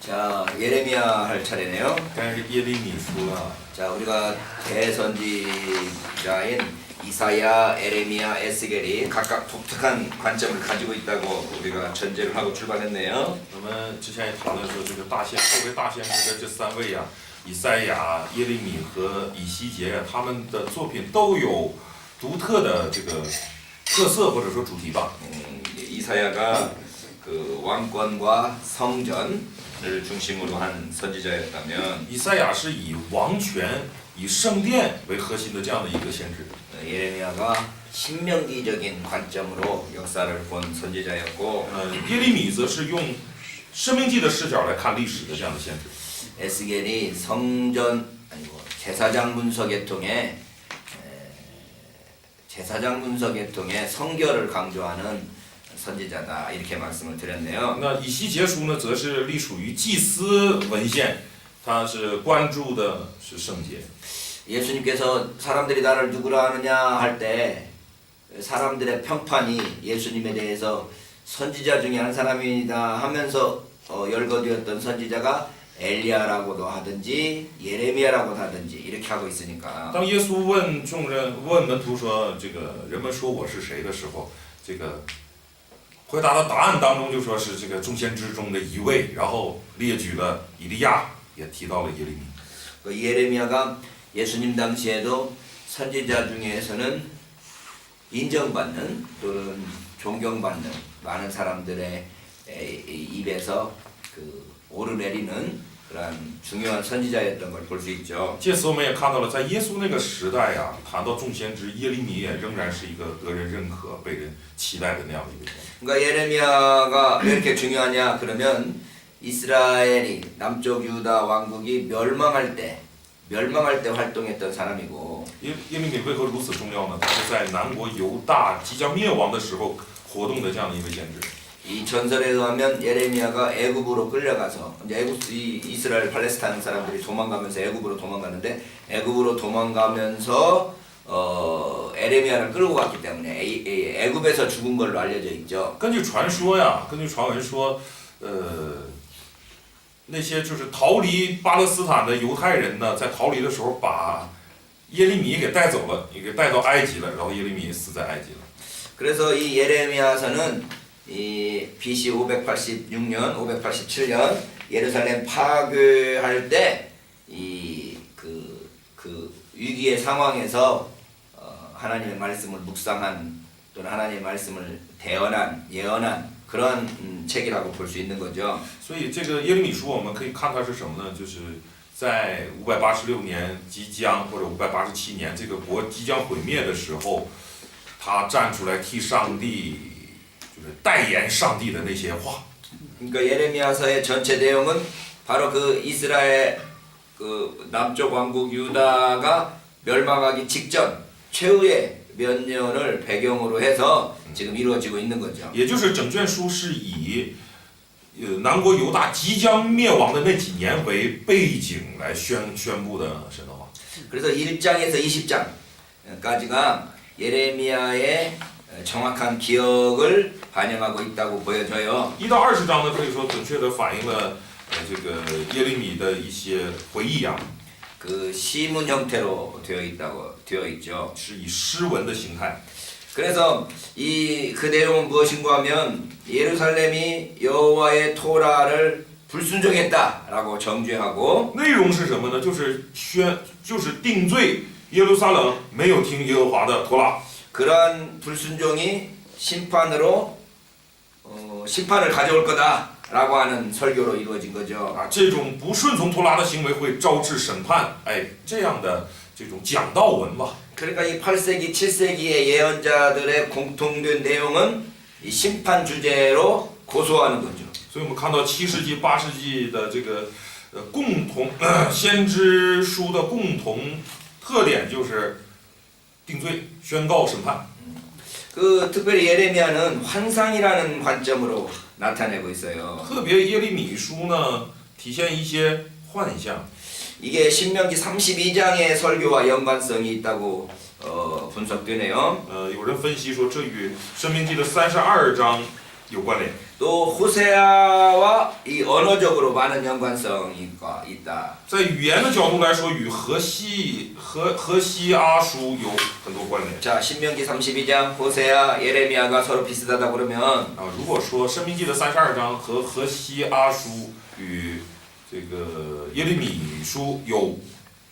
자, 예레미야 할 차례네요. 该耶利米书了。 자, 우리가 대선지자인 이사야, 에레미야, 에스겔이 각각 독특한 관점을 가지고 있다고 우리가 전제를 하고 출발했네요. 我们之前也讨论说，这个作为大先知的这三位呀，以赛亚、耶利米和以西结呀，他们的作品都有独特的这个特色或者说主题吧。 이사야가 그 왕권과 성전을 중심으로 한 선지자였다면 以赛亚是以王权、以圣殿为核心的这样的一个先知。 예레미야가 신명기적인 관점으로 역사를 본 선지자였고 耶利米则是用生命记的视角来看历史的这样的先知。 에스겔이 성전 아니고 제사장 문서계 통해 성결을 강조하는 선지자다 이렇게 말씀을 드렸네요. 那以西结书呢，则是隶属于祭司文献，它是关注的是圣洁。 예수님께서 사람들이 나를 누구라 하느냐 할 때 사람들의 평판이 예수님에 대해서 선지자 중에 한 사람이다 하면서 열거되었던 선지자가 엘리야라고도 하든지 예레미야라고도 하든지 이렇게 하고 있으니까 当耶稣问众人、问门徒说：“这个人们说我是谁的时候，这个回答的答案当中就说是这个众先知中的一位，然后列举了以利亚，也提到了耶利米。 그 예레미야가 예수님 당시에도 선지자 중에서는 인정받는 또는 존경받는 많은 사람들의 입에서 그 오르내리는 그런 중요한 선지자였던 걸 볼 수 있죠. 借此我们也看到了，在耶稣那个时代呀，谈到众先知，耶利米也仍然是一个得人认可、被人期待的那样的一个人。 그러니까 예레미야가 왜 이렇게 중요하냐 그러면 이스라엘이 남쪽 유다 왕국이 멸망할 때 활동했던 사람이고 耶利米为何如此重要呢？他是在南国犹大即将灭亡的时候活动的这样的一位先知。 이 전설에 의하면 예레미야가 애굽으로 끌려가서 이제 이스라엘 팔레스타인 사람들이 도망가면서 애굽으로 도망가는데 애굽으로 도망가면서 예레미야를 끌고 갔기 때문에 애굽에서 죽은 걸로 알려져 있죠. 根据传说呀，根据传闻说，那些就是逃离巴勒斯坦的犹太人呢，在逃离的时候把耶利米给带走了，也给带到埃及了，然后耶利米死在埃及了。 그래서 이 예레미야서는 이 BC 586년, 587년 예루살렘 파괴할 때 이 그 위기의 상황에서 하나님의 말씀을 묵상한 또는 하나님의 말씀을 예언한 그런 책이라고 볼 수 있는 거죠. 所以这个耶利米书我们可以看它是什么呢？就是在586年即将或者587年这个国即将毁灭的时候，他站出来替上帝，就是代言上帝的那些话。 그러니까 예레미야서의 전체 내용은 바로 그 이스라엘 그 남쪽 왕국 유다가 멸망하기 직전 최후의 몇 년을 배경으로 해서 지금 이루어지고 있는 거죠. 也就是整卷书是以南国犹大即将灭亡的那几年为背景来宣布的神的话。 그래서 1장에서 20장까지가 예레미야의 정확한 기억을 반영하고 있다고 보여져요. 1到20章呢，可以说准确地反映了这个耶利米的一些回忆呀， 그 시문 형태로 되어 있죠. 是以诗文的形态。 그래서 그 내용은 무엇인가 하면 예루살렘이 여호와의 토라를 불순종했다라고 정죄하고 内容是什么呢？就是定罪耶路撒冷没有听耶和华的托拉。 그러한 불순종이 심판을 가져올 거다라고 하는 설교로 이루어진 거죠. 啊，这种不顺从托拉的行为会招致审判，哎，这样的这种讲道文吧。 그러니까 이 8세기, 7세기의 예언자들의 공통된 내용은 이 심판 주제로 고소하는 거죠. 所以我们看到7世纪、8世纪的这个先知书的共同特点就是定罪、宣告审判。 그 특별히 예레미야는 환상이라는 관점으로 나타내고 있어요. 特别耶利米书呢，体现一些幻象。 이게 신명기 32장의 설교와 연관성이 있다고 분석되네요. 有人分析说这与申命记的32章有关联。또 호세아와 이 언어적으로 많은 연관성이 있다. 在语言的角度来说，与何西阿书有很多关联。 자, 신명기 32장 호세아, 예레미야가 서로 비슷하다 그러면 啊，如果说《申命记》的32章和何西阿书与这个耶利米书有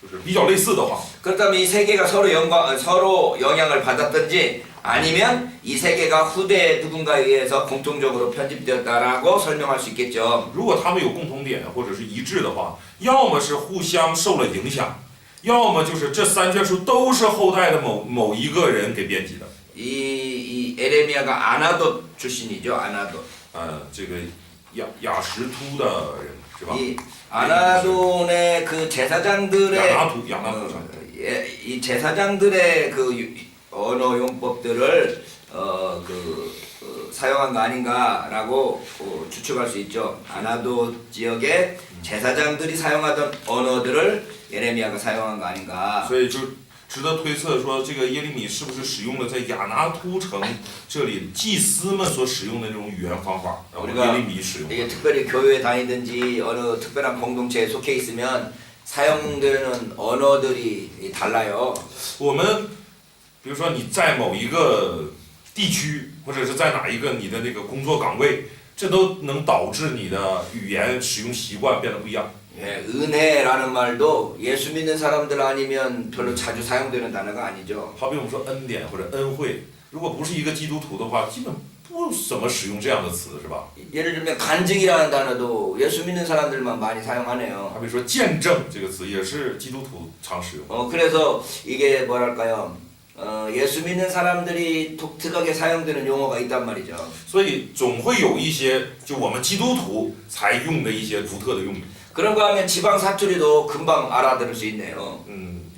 就是比较类似的话， 그렇다면 이 세 개가 서로 영향을 받았든지 아니면 이 세 개가 후대 누군가에 의해서 공통적으로 편집되었다라고 설명할 수 있겠죠. 如果他们有共同点或者是一致的话，要么是互相受了影响，要么就是这3卷书都是后代的某一个人给编辑的。 이 에레미야가 아나돗 출신이죠. 아나돗. 这个雅什突的人是吧？ 이 아나돈의 그 제사장들의 亚拿图上。 이 제사장들의 그 언어 용법들을 사용한 거 아닌가라고 추측할 수 있죠. 아나도 지역의 제사장들이 사용하던 언어들을 예레미야가 사용한 거 아닌가. 所以就值得推测说，这个耶利米是不是使用了在亚拿突城这里祭司们所使用的那种语言方法，然后耶利米使用。 이게 특별히 교회에 다니든지 어느 특별한 공동체에 속해 있으면 사용되는 언어들이 달라요. 我们比如说你在某一个地区，或者是在哪一个你的那个工作岗位，这都能导致你的语言使用习惯变得不一样。 예, 은혜라는 말도 예수 믿는 사람들 아니면 별로 자주 사용되는 단어가 아니죠. 好比我们说恩典或者恩惠，如果不是一个基督徒的话，基本不怎么使用这样的词，是吧？ 예를 들면 간증이라는 단어도 예수 믿는 사람들만 많이 사용하네요. 好比说见证这个词也是基督徒常使用。 그래서 이게 뭐랄까요? 예수 믿는 사람들이 독특하게 사용되는 용어가 있단 말이죠. 所以总会有一些就我们基督徒才用的一些独特的用语。 그런 거 하면 지방 사투리도 금방 알아들을 수 있네요.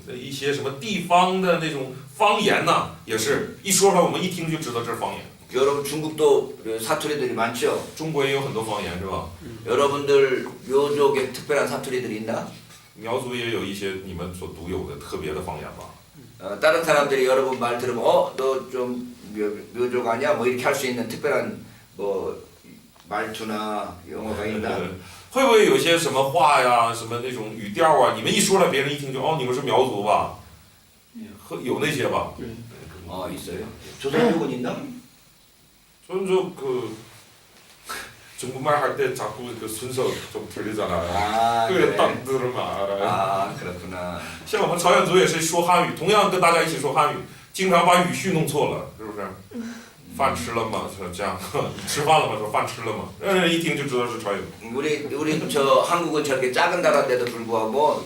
一些什么地方的那种方言呐，也是一说出来我们一听就知道这是方言。 여러분 중국도 사투리들이 많죠. 中国也有很多方言是吧？ 여러분들 묘족에 특별한 사투리들이 있나? 苗族也有一些你们所独有的特别的方言吧？ 다른 사람들이 여러분 말 들으면 너 좀 묘족 아니야? 뭐 이렇게 할 수 있는 특별한 뭐 말투나 용어가 있나? 会不会有些什么话呀，什么那种语调啊？你们一说了，别人一听就你们是苗族吧？有那些吧？ 있어요. 조선족은 있나? 저는 그 중국말 할 때 자꾸 그 순서 좀 틀리잖아요. 아, 그래 그래. 딱 들으면 알아요. 아, 그렇구나. 像我们朝鲜族也是说汉语，同样跟大家一起说汉语，经常把语序弄错了，是不是？饭吃了吗？说这样，吃饭了吗？说饭吃了吗？让人一听就知道是朝鲜。 우리 저 한국은 저렇게 작은 나라인데도 불구하고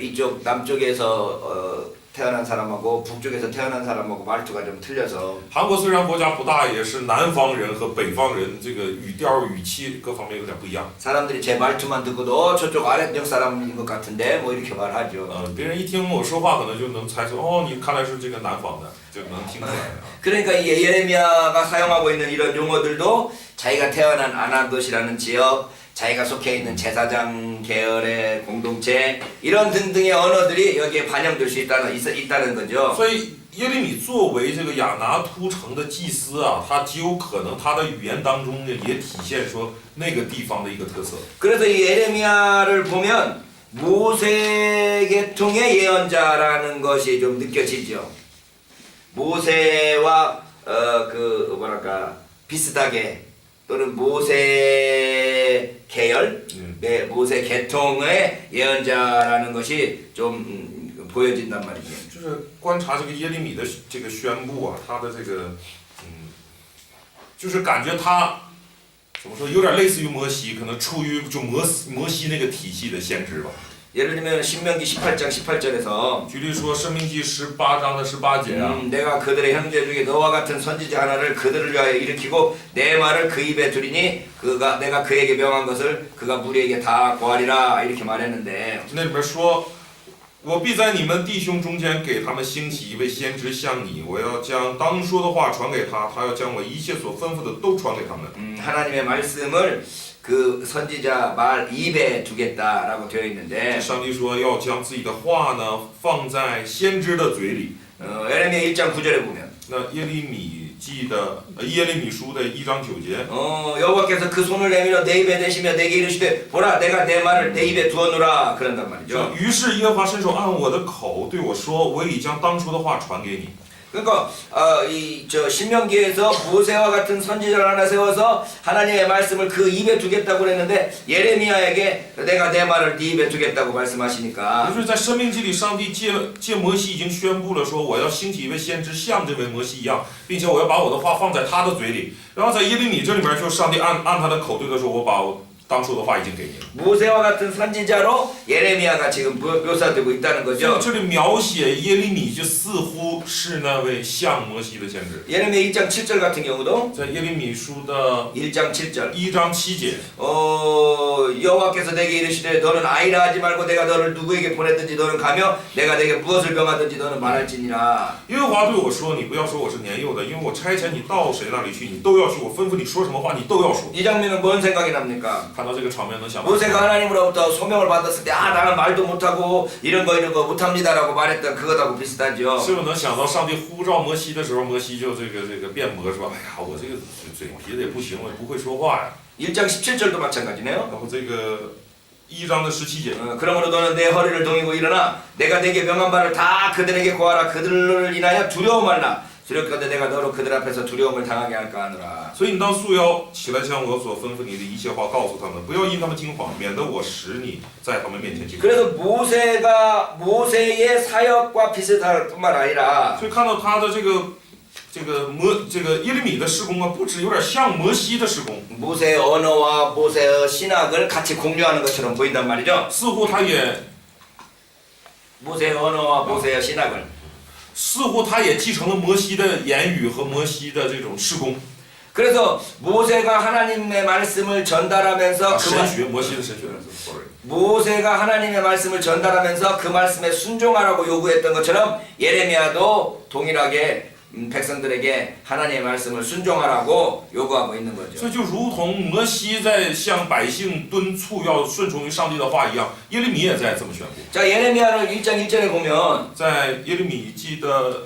이쪽 남쪽에서 태어난 사람하고 북쪽에서 태어난 사람하고 말투가 좀 틀려서 韩国虽然国家不大，也是南方人和北方人这个语调、语气各方面有点不一样。 사람들이 제 말투만 듣고도 저쪽 아래쪽 사람인 것 같은데 뭐 이렇게 말하죠. 别人一听我说话，可能就能猜出，你看来是这个南方的，就能听出来。 그러니까 이 예레미야가 사용하고 있는 이런 용어들도 자기가 태어난 아나돗이라는 지역, 자기가 속해 있는 제사장 계열의 공동체 이런 등등의 언어들이 여기에 반영될 수 있다는 거죠. 所以耶利米作为这个亚拿突城的祭司啊，他极有可能他的语言当中呢也体现说那个地方的一个特色。 그래서 이 예레미야를 보면 모세 계통의 예언자라는 것이 좀 느껴지죠. 모세와 그 뭐랄까 비슷하게 또는 모세 계열, 네, 모세 계통의 예언자라는 것이 좀 보여진단 말이죠. 就是观察这个耶利米的这个宣布啊，他的这个就是感觉他怎么说，有点类似于摩西，可能出于就摩西那个体系的先知吧。 예를 들면 신명기 18장 18절에서 举例说，《申命记》18章的18节啊， 내가 그들의 형제 중에 너와 같은 선지자 하나를 그들을 위하여 일으키고 내 말을 그 입에 두리니 내가 그에게 명한 것을 그가 무리에게 다 고하리라 이렇게 말했는데 那里边说，我必在你们弟兄中间给他们兴起一位先知像你，我要将当说的话传给他，他要将我一切所吩咐的都传给他们。 하나님의 말씀을 그 선지자 말 입에 두겠다라고 되어 있는데 上帝说要将自己的话呢放在先知的嘴里。 에레미야 1장 9절에 보면 那耶利米记的耶利米书的1章9节， 여호와께서 그 손을 내밀어 내 입에 대시며 내게 이르시되 보라 내가 내 말을 내 입에 두었노라 그런단 말이죠. 于是耶和华伸手按我的口对我说，我已将当初的话传给你。 그러니까 저 신명기에서 모세와 같은 선지자를 하나 세워서 하나님의 말씀을 그 입에 두겠다고 그랬는데 예레미야에게 내가 내 말을 네 입에 두겠다고 就 말씀하시니까 是在生命记里，上帝借摩西已经宣布了说，我要兴起一位先知，像这位摩西一样，并且我要把我的话放在他的嘴里。然后在耶利米这里面，就上帝按他的口对他说，我把当初的话已经给你了。 모세와 같은 선지자로 예레미야가 지금 묘사되고 있다는 就 거죠. 这里描写耶利米，就似乎是那位像摩西的先知。 예레미야 1장 7절 같은 경우도 在耶利米书的 1장 7절 1章7节， 여호와께서 내게 이르시되 너는 아이라 하지 말고 내가 너를 누구에게 보냈든지 너는 가며 내가 내게 무엇을 명하든지 너는 말할지니라. 耶和华对我说：“你不要说我是年幼的，因为我差遣你到谁那里去，你都要去。我吩咐你说什么话，你都要说。” 이 장면은 뭔 생각이 납니까? 看到这个场面，能想到 모세가 하나님으로부터 소명을 받았을 때 나는 말도 못하고 이런 거 못합니다라고 말했던 그것하고 비슷하죠. 是不是能想到上帝呼召摩西的时候，摩西就这个辩驳说：“哎呀，我这个嘴皮子也不行，我也不会说话呀。” 1장 17절도 마찬가지네요. 然后这个1章的17节， 그러므로 너는 내 허리를 동이고 일어나 내가 내게 명한 바를 다 그들에게 고하라. 그들을 인하여 두려워 말라. 두렵거든 내가 너로 그들 앞에서 두려움을 당하게 할까 하노라. 所以你当束腰起来，将我所吩咐你的一切话告诉他们，不要因他们惊慌，免得我使你在他们面前惊慌。 그래서 모세의 사역과 비슷할 뿐만 아니라 所以看到他的这个耶利米的施工啊，不止有点像摩西的施工， 모세의 언어와 모세의 신학을 같이 공유하는 것처럼 보인단 말이죠. 似乎他也 모세의 언어와 모세의 신학을. 似乎他也继承了摩西的言语和摩西的这种施工。 그래서 모세가 하나님의 말씀을 전달하면서 神学，摩西的神学，sorry。 모세가 하나님의 말씀을 전달하면서 그 말씀에 순종하라고 요구했던 것처럼 예레미야도 동일하게 백성들에게 하나님의 말씀을 순종하라고 요구하고 있는 거죠. 所以就如同摩西在向百姓敦促要顺从于上帝的话一样，耶利米也在这么宣布。 자, 예레미야를 1장 1절에 보면 在耶利米记的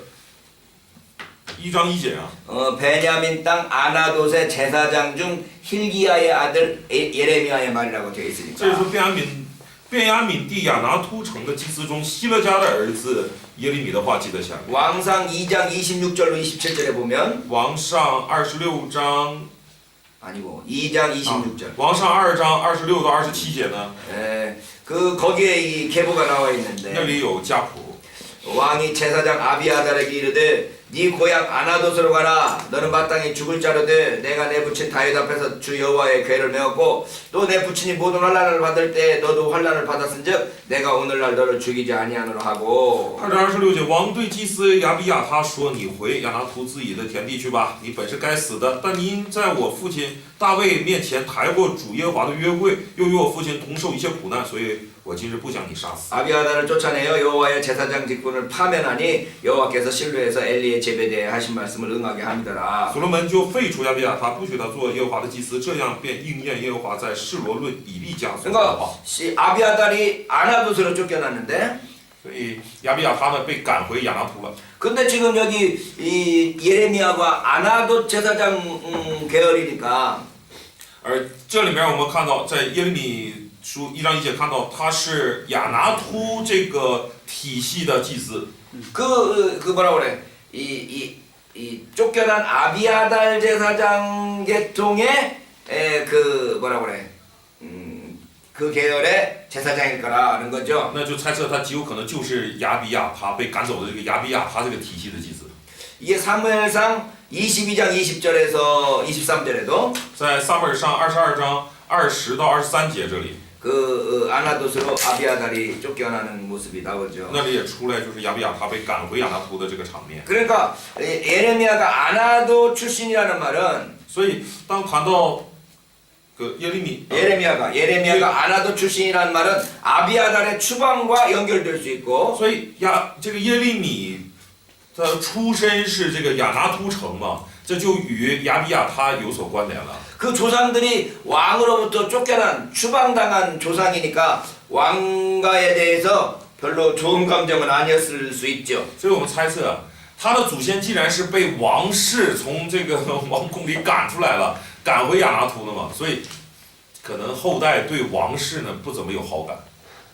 1章1节啊， 베냐민 땅 아나돗의 제사장 중 힐기야의 아들 예레미야의 말이라고 되어 这是 있으니까 说便雅悯地亚拿突城的祭司中希勒家的儿子耶利米的话记得下来。 왕상 2장 26절로 27절에 보면 王上26章 아니고 2장 26절 王上2章26到27节呢， 거기에 이 계보가 나와 那 있는데 里有家谱。 왕이 제사장 아비아달에게 이르되 네 고향 아나돗으로 가라. 너는 마땅히 죽을 자로되 내가 내 부친 다윗 앞에서 주 여호와의 궤를 메었고 또 내 부친이 모든 환난을 받을 때 너도 환난을 받았은즉 내가 오늘날 너를 죽이지 아니하노라 하고. 2章26节，王对祭司亚比亚他说：“你回亚拿图自己的田地去吧，你本是该死的，但你因在我父亲大卫面前抬过主耶和华的约柜，又与我父亲同受一切苦难，所以我今日不将你杀死。” 아비아달을 쫓아내어 여호와의 제사장 직분을 파면하니 여호와께서 실로에서 엘리의 제베대에 하신 말씀을 응하게 함이더라. 所罗门就废除亚比亚他，不许他做耶和华的祭司，这样便应验耶和华在示罗论以利家所说的话。 그러니까 아비아달이 아나돗으로 쫓겨났는데 所以亚比亚他呢被赶回亚拿图了。 근데 지금 여기 이 예레미야가 아나돗 제사장 계열이니까 而这里面我们看到，在耶利米书1章1节看到他是亚拿突这个体系的祭司。 그 뭐라 그래 이 쫓겨난 아비아달 제사장 계통의 그 뭐라 그래 그 계열의 제사장일 거라는 거죠. 那就猜测他极有可能就是亚比亚他被赶走的这个亚比亚他这个体系的祭司。 이게 사무엘상 22장 20절에서 23절에도 在撒母耳上22章20到23节这里， 그 아나돗으로 아비아달이 쫓겨나는 모습이 나오죠. 那里也出来就是亚比亚他被赶回亚拿图的这个场面。 그러니까 예레미야가 아나돗 출신이라는 말은 所以当谈到그 예레미야가 아나돗 출신이라는 말은 아비아달의 추방과 연결될 수 있고 所以这个耶利米的出身是这个亚拿突城嘛，这就与亚比亚他有所关联了。 그 조상들이 왕으로부터 쫓겨난 추방당한 조상이니까 왕가에 대해서 별로 좋은 감정은 아니었을 수 있죠. 所以我们猜测，他的祖先既然是被王室从这个王宫里赶出来了，赶回亚拿图的嘛，所以可能后代对王室呢不怎么有好感。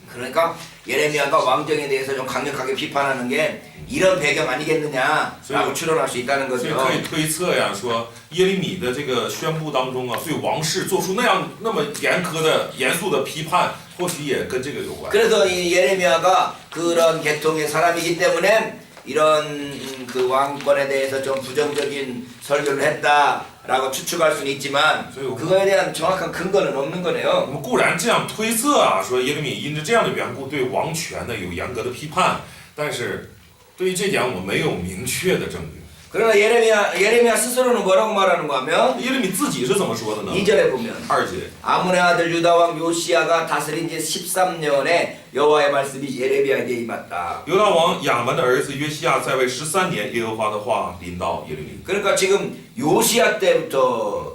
그러니까 예레미야가 왕정에 대해서 좀 강력하게 비판하는 게 이런 배경 아니겠느냐라고 추론할 수 있다는 所以 거죠. 可以推测呀，说耶利米的这个宣布当中啊，对王室做出那么严苛的、严肃的批判，或许也跟这个有关。 그래서 이 예레미야가 그런 계통의 사람이기 때문에 이런 그 왕권에 대해서 좀 부정적인 설교를 했다라고 추측할 수는 있지만 그거에 대한 정확한 근거는 없는 我 거네요. 们固然这样推测啊，说耶利米因着这样的缘故对王权呢有严格的批判，但是对于这点我们没有明确的证据。 그러나 예레미야 스스로는 뭐라고 말하는가 하면 耶利米自己是怎么说的呢？ 2절에 보면 2节， 아몬의 아들 유다 왕 요시야가 다스린 지 13년에 여호와의 말씀이 예레미야에게 임했다. 犹大王亚门的儿子约西亚在位13年，耶和华的话临到耶利米。 그러니까 지금 요시야 때부터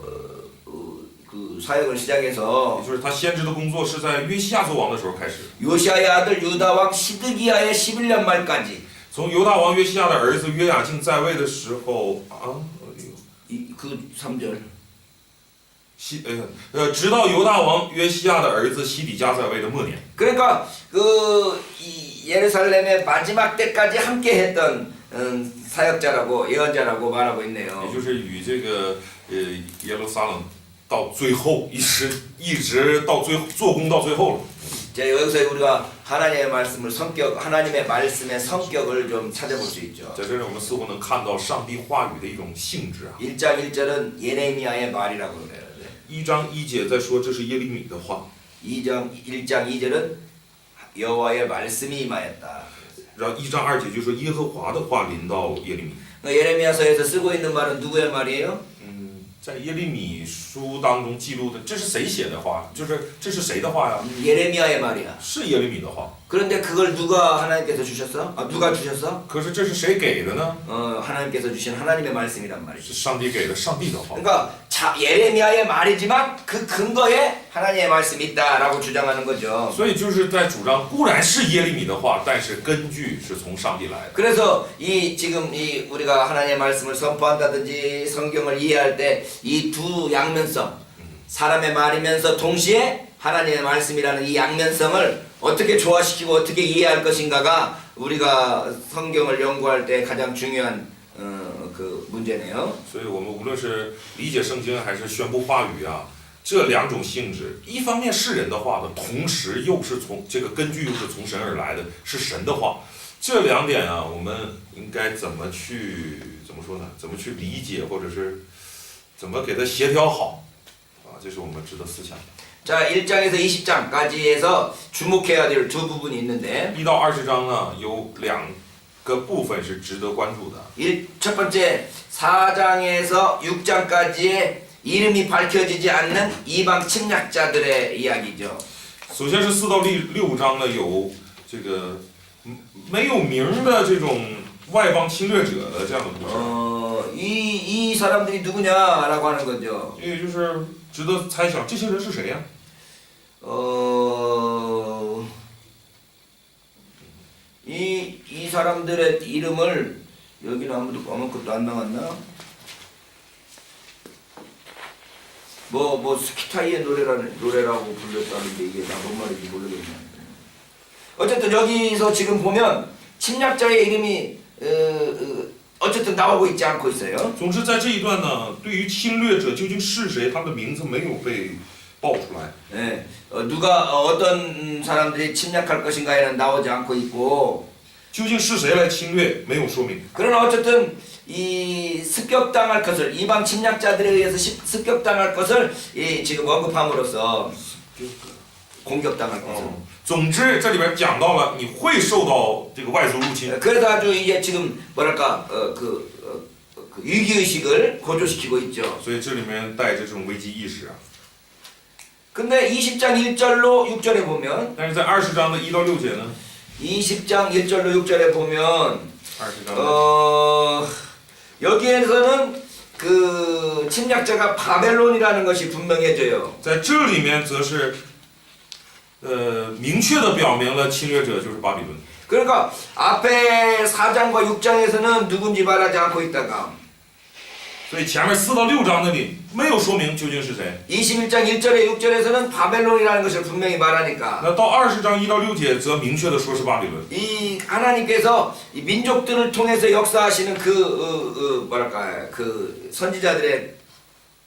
그 사역을 시작해서 也就是他先知的工作是在约西亚做王的时候开始。 요시야의 아들 유다 왕 시드기야의 11년 말까지 从犹大王约西亚的儿子约雅敬在位的时候啊， 그 3절 直到犹大王约西亚的儿子西底家在位的末年。 그러니까 이 예루살렘의 마지막 때까지 함께했던 사역자라고 예언자라고 말하고 也 있네요. 就是与这个耶路撒冷到最后一直到做工到最后了。 자, 여기서 우리가 하나님의 말씀을 하나님의 말씀의 성격을 좀 찾아볼 수 있죠. 在这里我们似乎能看到上帝话语的一种性质啊。 1장 1절은 예레미야의 말이라고 그래요. 1章1节在说这是耶利米的话， 1장 2절은 여호와의 말씀이 임하였다. 然后1章2节就说耶和华的话临到耶利米。 예레미야서에서 쓰고 있는 말은 누구의 말이에요? 在耶利米书当中记录的，这是谁写的话？就是这是谁的话呀？ 예레미야의 말이야. 是耶利米的话。 그런데 그걸 누가 하나님께서 주셨어? 누가 주셨어? 可是这是谁给的呢？ 하나님께서 주신 하나님의 말씀이란 是 말이지. 上帝给的，上帝的话。 그러니까 예레미야의 말이지만 그 근거에 하나님의 말씀이 있다라고 주장하는 거죠. 所以就是在主张，固然是耶利米的话，但是根据是从上帝来的。 그래서 지금 우리가 하나님의 말씀을 선포한다든지 성경을 이해할 때 이 두 양면성, 사람의 말이면서 동시에 하나님의 말씀이라는 이 양면성을 어떻게 조화시키고 어떻게 이해할 것인가가 우리가 성경을 연구할 때 가장 중요한 그 문제네요. 所以我们无论是理解圣经还是宣布话语啊，这两种性质，一方面是人的话的，同时又是从这个根据又是从神而来的，是神的话。这两点啊，我们应该怎么说呢？怎么去理解，或者是怎么给它协调好啊？这是我们值得思想的。 자, 1장에서 20장까지 해서 주목해야 될 두 부분이 있는데 1到20章呢，有2个部分是值得关注的。 첫 번째 4장에서 6장까지의 이름이 밝혀지지 않는 이방 침략자들의 이야기죠. 首先是4到6章呢，有这个没有名的这种外邦侵略者的这样的故事。 이 사람들이 누구냐라고 하는 거죠. 也就是值得猜想，这些人是谁呀？ 이 사람들의 이름을 여기는 아무것도 안 나왔나? 뭐 스키타이의 노래라고 불렸다는데 이게 나 뭔 말인지 모르겠네. 어쨌든 여기서 지금 보면 침략자의 이름이 어쨌든 나오고 있지 않고 있어요. 总之，在这一段呢，对于侵略者究竟是谁，他的名字没有被报出来。 네, 누가 어떤 사람들이 침략할 것인가에는 나오지 않고 있고 究竟是谁来侵略，没有说明。 그러나 어쨌든 이 습격당할 것을 이방 침략자들에 의해서 습격당할 것을 지금 언급함으로써 공격당할 것을 总之，这里边讲到了你会受到这个外族入侵。 그래서 아주 이게 지금 뭐랄까 그 위기의식을 고조시키고 있죠. 所以这里面带着这种危机意识啊。 근데 20장 1절로 6절에 보면 但是在20章的1到6节呢， 20장 1절로 6절에 보면 20章 여기에서는 그 침략자가 바벨론이라는 것이 분명해져요. 在这里面则是明确的表明了侵略者就是巴比伦。 그러니까 앞에 4장과 6장에서는 누군지 말하지 않고 있다가 所以前面4到6章那里没有说明究竟是谁。 21장 1절에 6절에서는 바벨론이라는 것을 분명히 말하니까 那到20章1到6节则明确的说是巴比伦。 이 하나님께서 이 민족들을 통해서 역사하시는 뭐랄까 그 선지자들의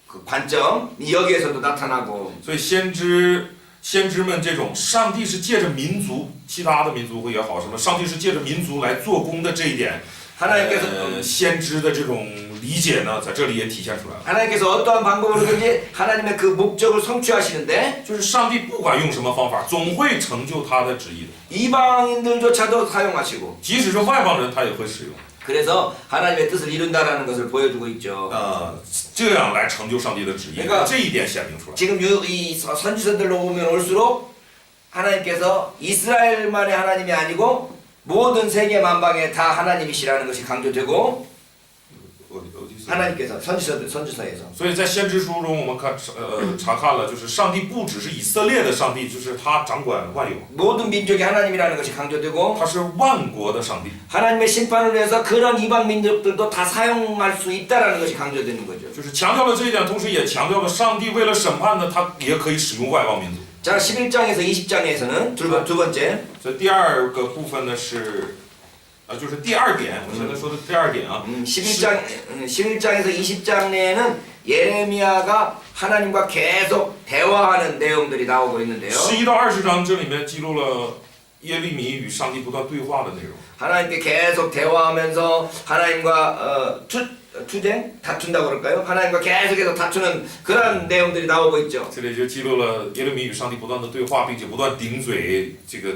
그 관점이 여기에서도 나타나고 所以先知们这种上帝是借着民族，其他的民族也好什么，上帝是借着民族来做工的这一点， 하나님께서 先知的这种理解呢，在这里也体现出来了。 하나님께서 어떠한 방법으로든지 하나님의 그 목적을 성취하시는데 就是上帝不管用什么方法，总会成就他的旨意的， 이방인들조차도 사용하시고 即使是外邦人，他也会使用， 그래서 하나님의 뜻을 이룬다라는 것을 보여주고 있죠. 这样来成就上帝的旨意， 그러니까 这一点显明出来。 지금 이 선지서들로 보면 올수록 하나님께서 이스라엘만의 하나님이 아니고 모든 세계 만방에 다 하나님이시라는 것이 강조되고 하나님께서 선지서에서 所以在先知书中，我们查看了，就是上帝不只是以色列的上帝，就是他掌管万有， 모든 민족이 하나님이라는 것이 강조되고 他是万国的上帝。 하나님의 심판을 위해서 그런 이방 민족들도 다 사용할 수 있다라는 것이 강조되는 거죠. 就是强调了这一点，同时也强调了上帝为了审判呢，他也可以使用外邦民族。 자, 11장에서 20장에서는 두 번째 所以第二个部分呢是，就是第二点，我现在说的第二点啊， 11장에서 20장 내에는 예레미야가 하나님과 계속 대화하는 내용들이 나오고 있는데요. 11到20章这里面记录了耶利米与上帝不断对话的内容。 하나님께 계속 대화하면서 하나님과 투쟁? 다툰다고 그럴까요? 하나님과 계속해서 다투는 그런 내용들이 나오고 있죠. 这里就记录了耶利米与上帝不断的对话，并且不断顶嘴，这个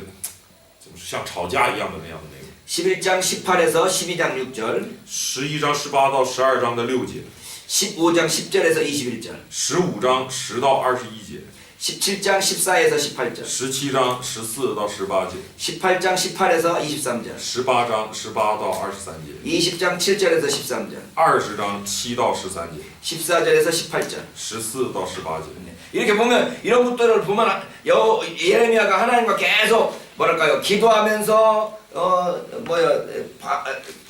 怎么像吵架一样的那样的内容。 11장 18에서 12장 6절, 11章18到12章的6节， 15장 10절에서 21절, 15章10到21节， 17장 14에서 18절, 17章14到18节， 18장 18에서 23절, 18章18到23节， 20장 7절에서 13절, 20章7到13节， 14절에서 18절. 14到18节。 이렇게 보면 이런 것들을 보면 예레미야가 하나님과 계속 뭐랄까요 기도하면서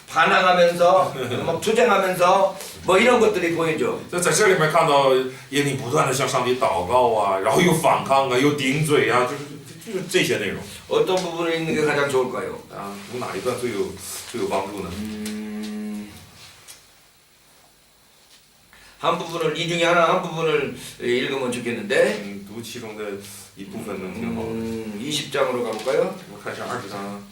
반항하면서 막 투쟁하면서 뭐 이런 것들이 보이죠. 在这里面看到耶利米不断的向上帝祷告啊，然后又反抗啊，又顶嘴啊，就是这些内容。 어떤 부분을 읽는 게 가장 좋을까요? 啊，读哪一段最有帮助呢？ 한 부분을 이 중에 한 부분을 읽으면 좋겠는데 读其中的一部分能挺好的。 20장으로 가볼까요? 我们看一下20章，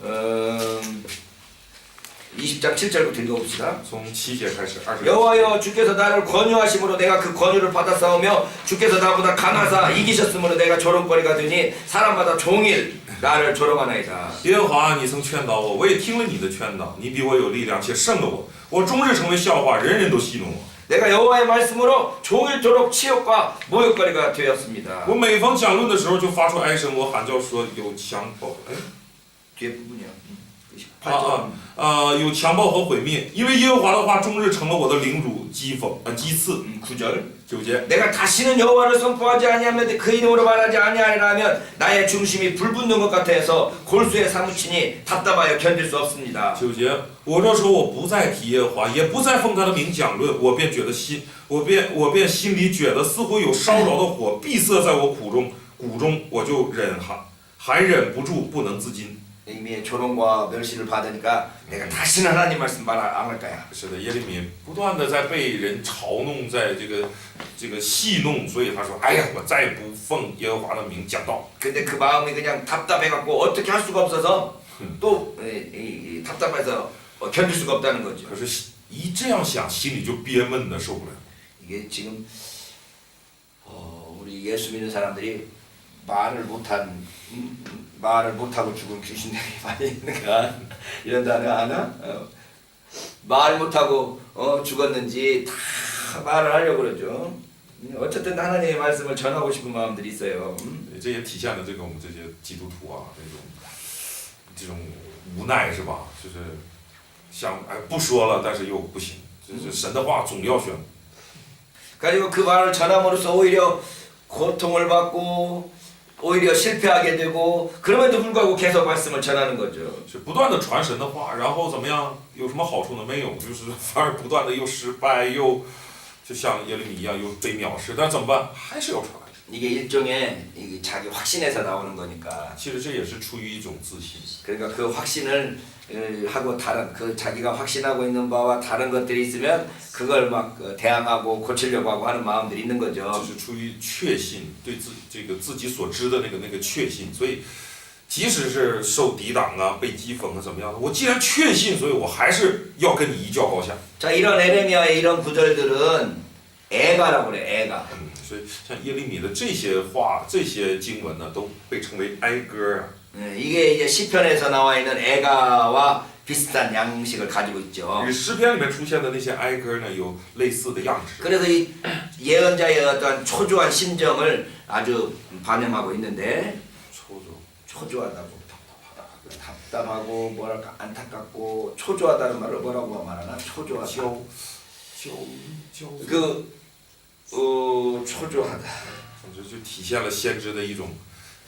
20장 7절부터 읽어봅시다. 从7节开始。20 여호와여 주께서 나를 권유하심으로 내가 그 권유를 받았사오며 주께서 나보다 강하사 이기셨으므로 내가 조롱거리가 되니 사람마다 종일 나를 조롱하나이다. 耶和华，你曾劝导我，我也听了你的劝导，你比我有力量，且胜了我，我终日成为笑话，人人都戏弄我。 내가 여호와의 말씀으로 종일토록 치욕과 모욕거리가 되었습니다. 我每逢讲论的时候就发出哀声，我喊叫说有强暴， 뒤에 부분이요. 有强暴和毁灭，因为耶和华的话终日成了我的凌辱、讥刺。 9절. 9节， 내가 다시는 여호와를 선포하지 아니하면 그 이름으로 말하지 아니하리라 하면 나의 중심이 불붙는 것 같아서 골수에 사무치니 답답하여 견딜 수 없습니다. 9节，我若说我不再提耶和华，也不再奉他的名讲论，我便心里觉得似乎有烧着的火闭塞在我骨中，我就还忍不住，不能自禁。 이미 조롱과 멸시를 받으니까 내가 다시는 하나님 말씀 말 안 할 거야. 是的，耶利米不断的在被人嘲弄，在这个戏弄，所以他说：“哎呀，我再不奉耶和华的名讲道。” 근데 그 마음이 그냥 답답해갖고 어떻게 할 수가 없어서 또 답답해서 견딜 수가 없다는 거죠. 可是，一这样想，心里就憋闷的受不了。 이게 지금 우리 예수 믿는 사람들이 말을 못하고 죽은 귀신들이 많이 있는가 이런 단어 아나? 말 못하고 죽었는지 다 말을 하려고 그러죠. 어쨌든 하나님의 말씀을 전하고 싶은 마음들이 있어요. 这也体现了这个我们这些基督徒啊，这种无奈是吧？就是想不说了，但是又不行，就是神的话总要宣布。 그리고 그 말을 전함으로써 오히려 고통을 받고 오히려 실패하게 되고 그럼에도 불구하고 계속 말씀을 전하는 거죠. 是不断的传神的话，然后怎么样？有什么好处呢？没有，就是反而不断的又失败，又就像耶利米一样又被藐视，但怎么办？还是要传。 이게 일종의 이게 자기 확신에서 나오는 거니까. 其实这也是出于一种自信。 그러니까 그 확신을 하고 다른 그 자기가 확신하고 있는 바와 다른 것들이 있으면 그걸 막 대항하고 고치려고 하고 하는 마음들이 있는 这 거죠. 是出于确信，对自己所知的那个确信，所以即使是受抵挡啊、被讥讽啊怎么样的，我既然确信，所以我还是要跟你一较高下。 자 이런 에레미야의 이런 구절들은 애가라고 그래 애가. 所以像耶利米的这些话、这些经文呢，都被称为哀歌啊。 이게 이제 시편에서 나와 있는 애가와 비슷한 양식을 가지고 있죠. 与诗篇里面出现的那些哀歌呢，有类似的样式。 그래서 이 예언자의 어떤 초조한 심정을 아주 반영하고 있는데 초조하다고 답답하고 뭐랄까 안타깝고 초조하다는 말을 뭐라고 말하나 초조하다. 초조하다. 总之就体现了先知的一种，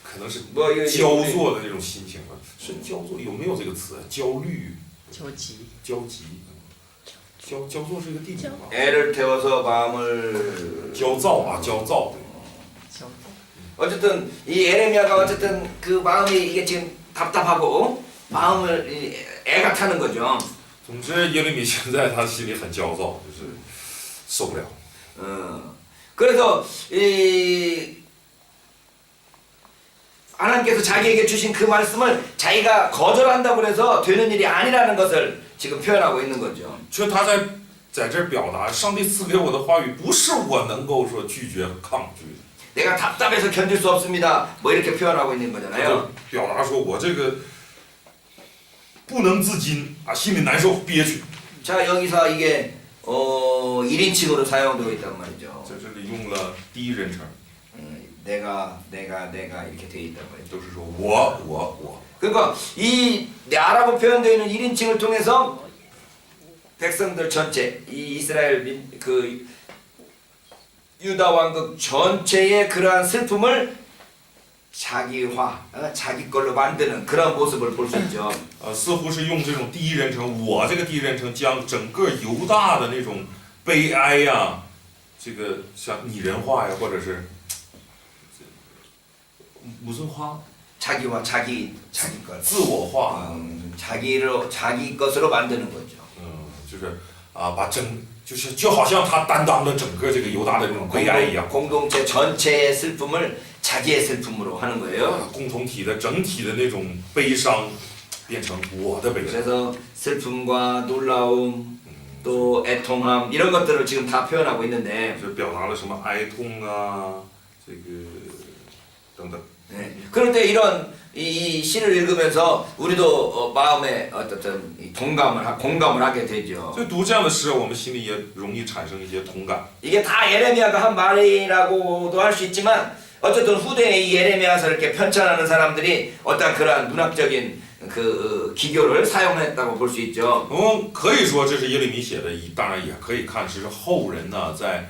可能是뭐焦作的那种心情吧。是焦作有没有这个词？焦虑、焦急，焦急。焦作是一个地名吧？ 애를 태워서 마음을 焦躁啊，焦躁。 어쨌든 이 에레미야가 어쨌든 그 마음이 이게 지금 답답하고 마음을 애가 타는 거죠. 总之，耶利米现在他心里很焦躁，就是受不了。 그래서 이 하나님께서 자기에게 주신 그 말씀을 자기가 거절한다고 해서 되는 일이 아니라는 것을 지금 표현하고 있는 거죠. 所以他在这儿表达，上帝赐给我的话语不是我能够说拒绝抗拒的。 내가 답답해서 견딜 수 없습니다. 뭐 이렇게 표현하고 있는 거잖아요. 表达说我这个不能自禁啊，心里难受憋屈。 자 여기서 이게 1인칭으로 사용되고 있단 말이죠. 在这里用了第一人称， 내가 이렇게 돼 있단 말이죠. 都是说我。 그러니까 이 나라고 표현되어 있는 1인칭을 통해서 백성들 전체 이 이스라엘 그 유다 왕국 전체의 그러한 슬픔을 자기화, 자기 걸로 만드는 그런 모습을 볼 수 있죠. 似乎是用这种第一人称，我这个第一人称将整个犹大的那种悲哀呀，这个像拟人化呀，或者是무슨化？ 자기화, 자기 것, 自我化。 자기 것으로 만드는 거죠. 就是就是就好像他担当了整个这个犹大的那种悲哀一样。 공동체 전체의 슬픔을 자기의 슬픔으로 하는 거예요. 共同体的整体的那种悲伤变成我的悲伤。 그래서 슬픔과 놀라움 또 애통함 이런 것들을 지금 다 표현하고 있는데 就表达了什么哀痛啊，这个等等。 네. 그럴 때 이런 이 시를 읽으면서 우리도 마음에 어떤 공감을 하게 되죠. 所以读这样的诗，我们心里也容易产生一些同感。 이게 다 예레미야가 한 말이라고도 할 수 있지만 어쨌든 후대에 이 예레미야서를 이렇게 편찬하는 사람들이 어떤 그러한 문학적인 그 기교를 사용했다고 볼 수 있죠. 可以说这是耶利米写的，当然也可以看是后人呢在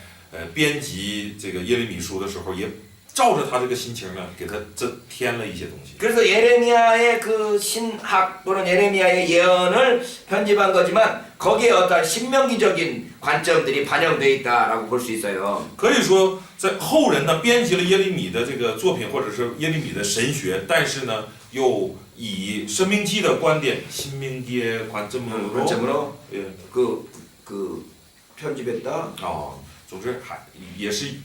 编辑这个耶利米书的时候也。 照着他这个心情呢，给他添了一些东西。 그래서 예레미야의 그 신학 또는 예레미야의 예언을 편집한 거지만 거기에 어떤 신명기적인 관점들이 반영돼 있다라고 볼 수 있어요. 可以说，在后人呢编辑了耶利米的这个作品，或者是耶利米的神学，但是呢又以《申命记》的观点，신명기의 관점으로 예. 그 편집했다. 总之也是。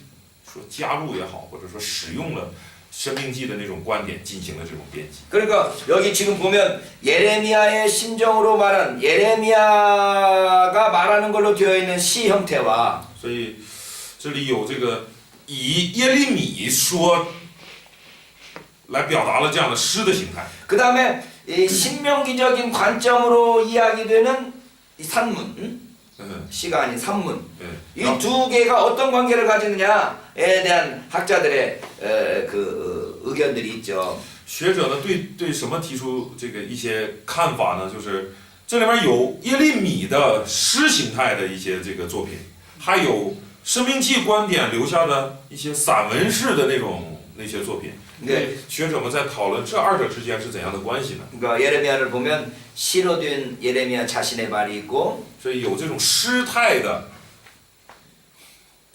说加入也好，或者说使用了《申命记》的那种观点进行了这种编辑。 그러니까 여기 지금 보면 예레미야의 심정으로 말한 예레미야가 말하는 걸로 되어 있는 시 형태와 所以这里有这个以耶利米说来表达了这样的诗的形态。 그 다음에 이 신명기적인 관점으로 이야기되는 이 산문, 시가 아닌 산문. 이 두 개가 어떤 관계를 가지느냐에 대한 학자들의 그 의견들이 있죠. 学者呢对什么提出这个一些看法呢？就是这里面有耶利米的诗形态的一些这个作品，还有《申命记》观点留下的一些散文式的那些作品。 네. 学者们在讨论这二者之间是怎样的关系呢？ 그러니까 예레미야를 보면 시로 된 예레미야 자신의 말이 있고 所以有这种失态的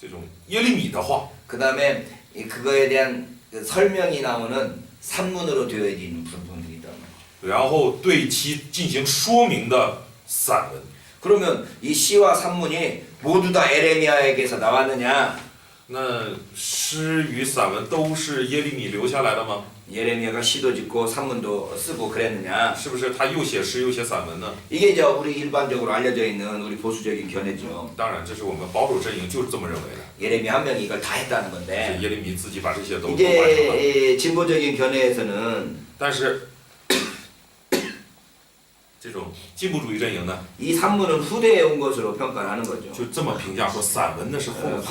这种耶利米的话， 그 다음에 그거에 대한 그 설명이 나오는 산문으로 되어 있는 부분들이 있단 말이에요. 然后对其进行说明的散文。 그러면 이 시와 산문이 모두 다 예레미야에게서 나왔느냐? 那诗与散文都是耶利米留下来的吗？ 예레미야가 시도 짓고 산문도 쓰고 그랬느냐? 是不是他又写诗又写散文呢？ 이게 이제 우리 일반적으로 알려져 있는 우리 보수적인 견해죠. 当然，这是我们保守阵营就是这么认为的。 예레미야 한 명이 이걸 다 했다는 是 건데 耶利米自己把这些都完成了。 이제 진보적인 견해에서는 但是这种进步主义阵营呢， 이 산문은 후대에 온 것으로 평가를 하는 거죠. 就这么评价说，散文呢是后呃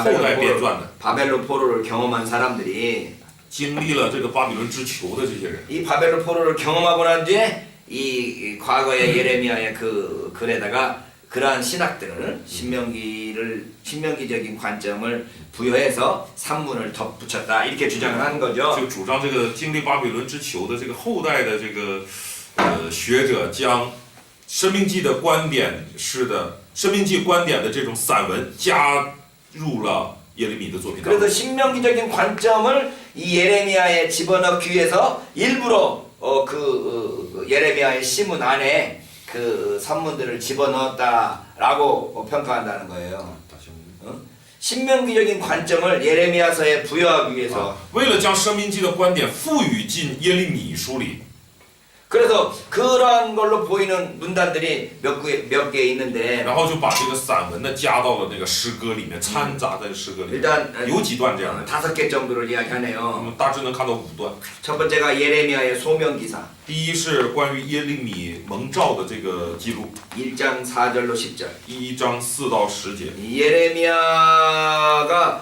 代编撰的， 바벨론 포로를 경험한 사람들이 经历了这个巴比伦之囚的这些人， 이 바벨론 포로를 경험하고 난 뒤에 이 과거의 예레미야의 그 글에다가 그러한 신학들을 신명기적인 관점을 부여해서 산문을 덧붙였다 이렇게 주장을 하는 거죠. 就主张这个经历巴比伦之囚的这个后代的这个学者将《生命记》的观点式的《生命记》观点的这种散文加入了耶利米的作品当中。 그래서 신명기적인 관점을 이 예레미야에 집어넣기 위해서 일부러 예레미야의 시문 안에 그 산문들을 집어넣었다라고 평가한다는 거예요. 신명기적인 관점을 예레미야서에 부여하기 위해서 为了将《生命记》的观点赋予进耶利米书里， 그래서 그러한 걸로 보이는 문단들이 몇 개 있는데 然后就把这个散文呢加到了那个诗歌里面，掺杂在诗歌里面。 일단 有几段这样的， 5개 정도를 我 이야기하네요. 们大致能看到5段。 첫 번째가 예레미야의 소명기사 第一是关于耶利米蒙召的这个记录， 1장 4절로 10절. 1章4到10节。 예레미야가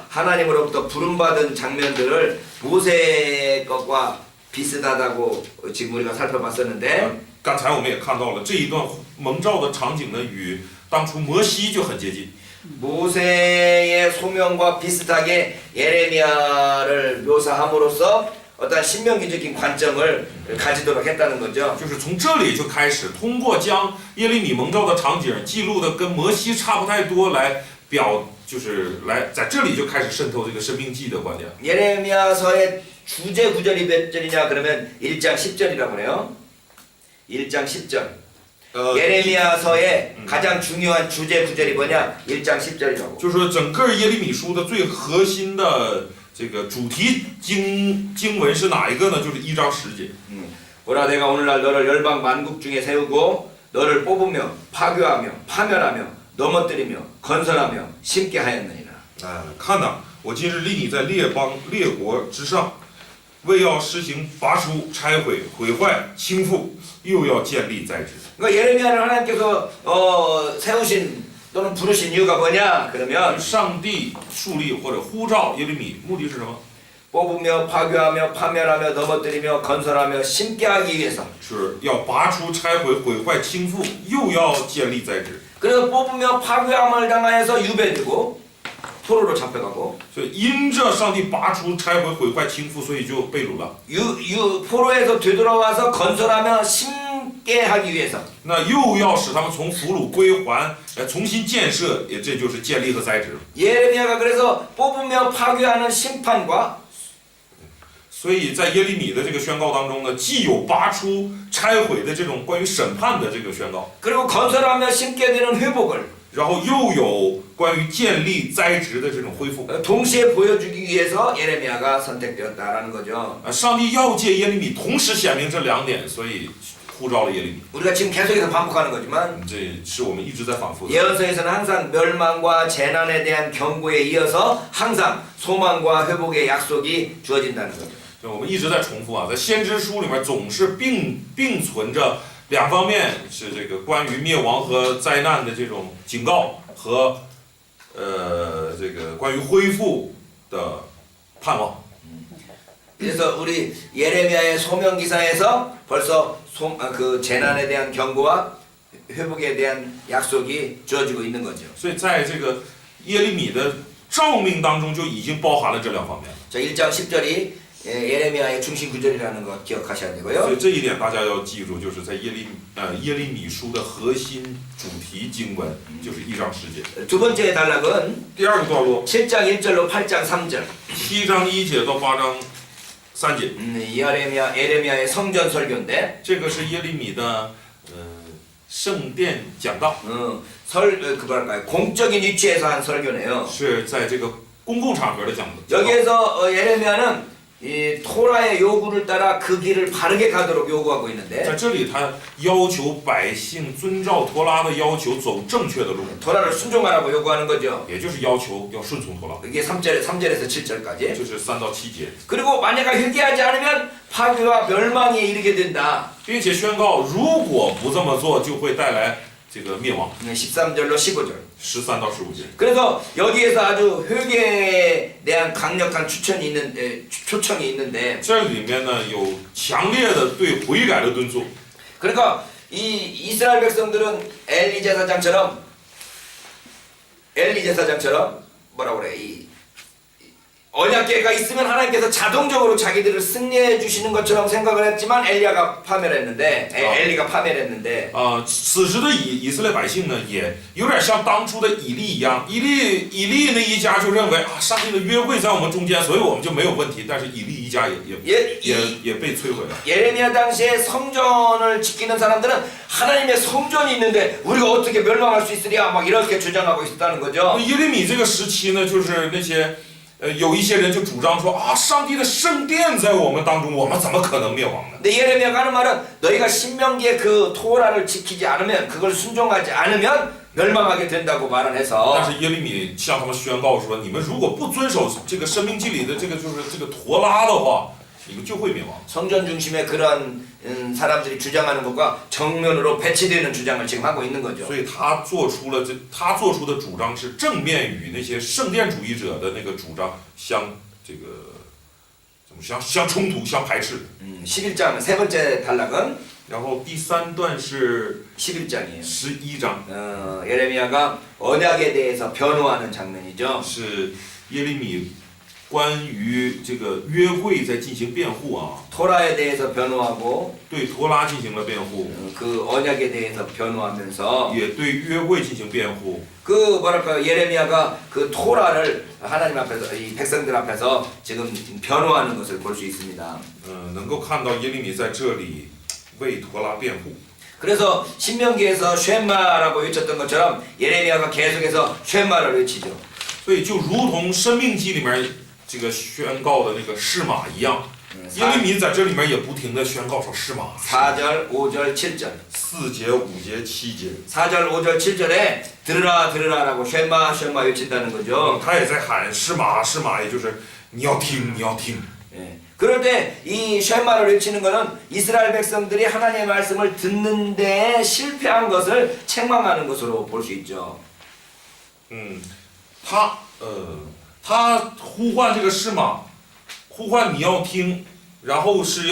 하나님으로부터 부름받은 장면들을 모세 것과 비슷하다고 지금 우리가 살펴봤었는데 刚才我们也看到了这一段蒙召的场景呢，与当初摩西就很接近。 모세의 소명과 비슷하게 예레미야를 묘사함으로써 어떤 신명기적인 관점을 가지도록 했다는 거죠. 就是从这里就开始，通过将耶利米蒙召的场景记录的跟摩西差不太多来就是来在这里就开始渗透这个生命记的观点。 예레미야서의 주제 구절이 몇 절이냐 그러면 1장 10절이라고 그래요. 1장 10절. 예레미야서의 가장 중요한 주제 구절이 뭐냐? 1장 10절이라고. 就是说整个耶利米书的最核心的这个主题经文是哪一个呢？就是1章10节。 보라 내가 오늘날 너를 열방 만국 중에 세우고 너를 뽑으며 파괴하며 파멸하며 넘어뜨리며 건설하며 심게 하였느니라. 看呐，我今日立你在列国之上，为要施行拔除、拆毁、毁坏、倾覆，又要建立在职。 그러니까 예레미야를 하나님께서 세우신 또는 부르신 이유가 뭐냐? 그러면 上帝树立或者呼召耶利米，目的是什么？ 뽑으며 파괴하며 파멸하며 넘어뜨리며 건설하며 심게 하기 위해서. 是要拔除、拆毁、毁坏、倾覆，又要建立在职。 그래서 뽑으며 파괴함을 당하여서 유배되고 포로로 잡혀가고 所以因着上帝拔除、拆毁、毁坏、倾覆，所以就被掳了。 포로에서 되돌아와서 건설하며 심게 하기 위해서. 那又要使他们从俘虏归还，来重新建设，也这就是建立和栽植。 예레미야가 그래서 뽑으며 파괴하는 심판과 所以在耶利米的这个宣告当中呢，既有拔出、拆毁的这种关于审判的这个宣告， 그리고 건설하며 심게 되는 회복을 然后又有关于建立、栽植的这种恢复。 동시에 보여주기 위해서 예레미야가 선택되었다라는 거죠. 上帝要借耶利米同时显明这2点，所以呼召了耶利米。 우리가 지금 계속해서 반복하는 거지만 这是我们一直在反复的。 예언서에서는 항상 멸망과 재난에 대한 경고에 이어서 항상 소망과 회복의 약속이 주어진다는 거죠. 我们一直在重复啊，在先知书里面总是并存着2方面，是这个关于灭亡和灾难的这种警告和这个关于恢复的盼望。 그래서 우리 예레미야의 소명 기사에서 벌써 그 재난에 대한 경고와 회복에 대한 약속이 주어지고 있는 거죠. 所以在这个耶利米的召命当中就已经包含了这2方面。 자, 1장 10절이 예레미야의 중심 구절이라는 거 기억하셔야 所 되고요. 以这一点大家要记住，就是在耶利米书的核心主题经文就是1章10节。 두 번째 단락은 第二个段落， 7장 1절로 8장 3절. 7章1节到8章3节， 예레미야의 성전 설교인데 这个是耶利米的圣殿讲道， 뭐랄까요? 공적인 위치에서 한 설교네요. 是在这个公共场合的讲道。 여기에서 예레미야는 이 토라의 요구를 따라 그 길을 바르게 가도록 요구하고 在 있는데 这里，他要求百姓遵照托拉的要求走正确的路， 토라를 순종하라고 요구하는 거죠. 也就是要求要顺从托拉， 이게 3절에서 7절까지. 这是3到7节， 그리고 만약 회개하지 않으면 파괴와 멸망에 이르게 된다. 并且宣告，如果不这么做，就会带来这个灭亡。 13절로 15절. 13到15节。 그래서 여기에서 아주 회개에 대한 강력한 초청이 있는데 这里面呢有强烈的对悔改的敦促， 그러니까 이 이스라엘 백성들은 엘리 제사장처럼 뭐라 그래 이 언약궤가 있으면 하나님께서 자동적으로 자기들을 승리해 주시는 것처럼 생각을 했지만 엘리가 파멸을 했는데 此时的以色列百姓呢，也有点像当初的以利一样，以利那一家就认为啊，上帝的约会在我们中间，所以我们就没有问题。但是以利一家也被摧毁了。 예레미야 당시에 성전을 지키는 사람들은 하나님의 성전이 있는데 우리가 어떻게 멸망할 수 있으랴 막 이렇게 주장하고 있었다는 거죠. 耶利米这个时期呢，就是那些有一些人就主张说啊，上帝的圣殿在我们当中，我们怎么可能灭亡呢？ 근데 예레미야가 하는 말은 너희가 신명기의 그 토라를 지키지 않으면 그걸 순종하지 않으면 멸망하게 된다고 말을 해서 但是耶利米向他们宣告说，你们如果不遵守这个生命记里的这个陀拉的话，你们就会灭亡。 성전 중심의 그런 사람들이 주장하는 것과 정면으로 배치되는 주장을 지금 하고 있는 거죠. 所以他做出的主张是正面与那些圣殿主义者的那个主张相冲突、相排斥。 11장 세 번째 단락은 然后第3段是 11장이에요. 11章， 예레미야가 언약에 대해서 변호하는 장면이죠. 是耶利米关于这个约会在进行辩护啊， 토라에 대해서 변호하고 对托拉进行了辩护， 그 언약에 대해서 변호하면서 也对约会进行辩护。 그 뭐랄까요 예레미야가 그 토라를 하나님 앞에서 이 백성들 앞에서 지금 변호하는 것을 볼 수 있습니다. 能够看到耶利米在这里为托拉辩护。 그래서 신명기에서 쉐마라고 외쳤던 것처럼 예레미야가 계속해서 쉐마를 외치죠. 所以就如同《生命记》里面这个宣告的那个释马一样，耶利米在这里面也不停的宣告说释马。 4절, 5절, 7절. 4节、5节、7节。 4절, 5절, 7절에 들으라 들으라라고 쉐마 외친다는 거죠. 他也在喊释马，释马也就是你要听，你要听。 예. 그럴 때 이 쉐마를 외치는 것은 이스라엘 백성들이 하나님의 말씀을 듣는 데 실패한 것을 책망하는 것으로 볼 수 있죠. 他呼唤这个释马，呼唤你要听，然后怎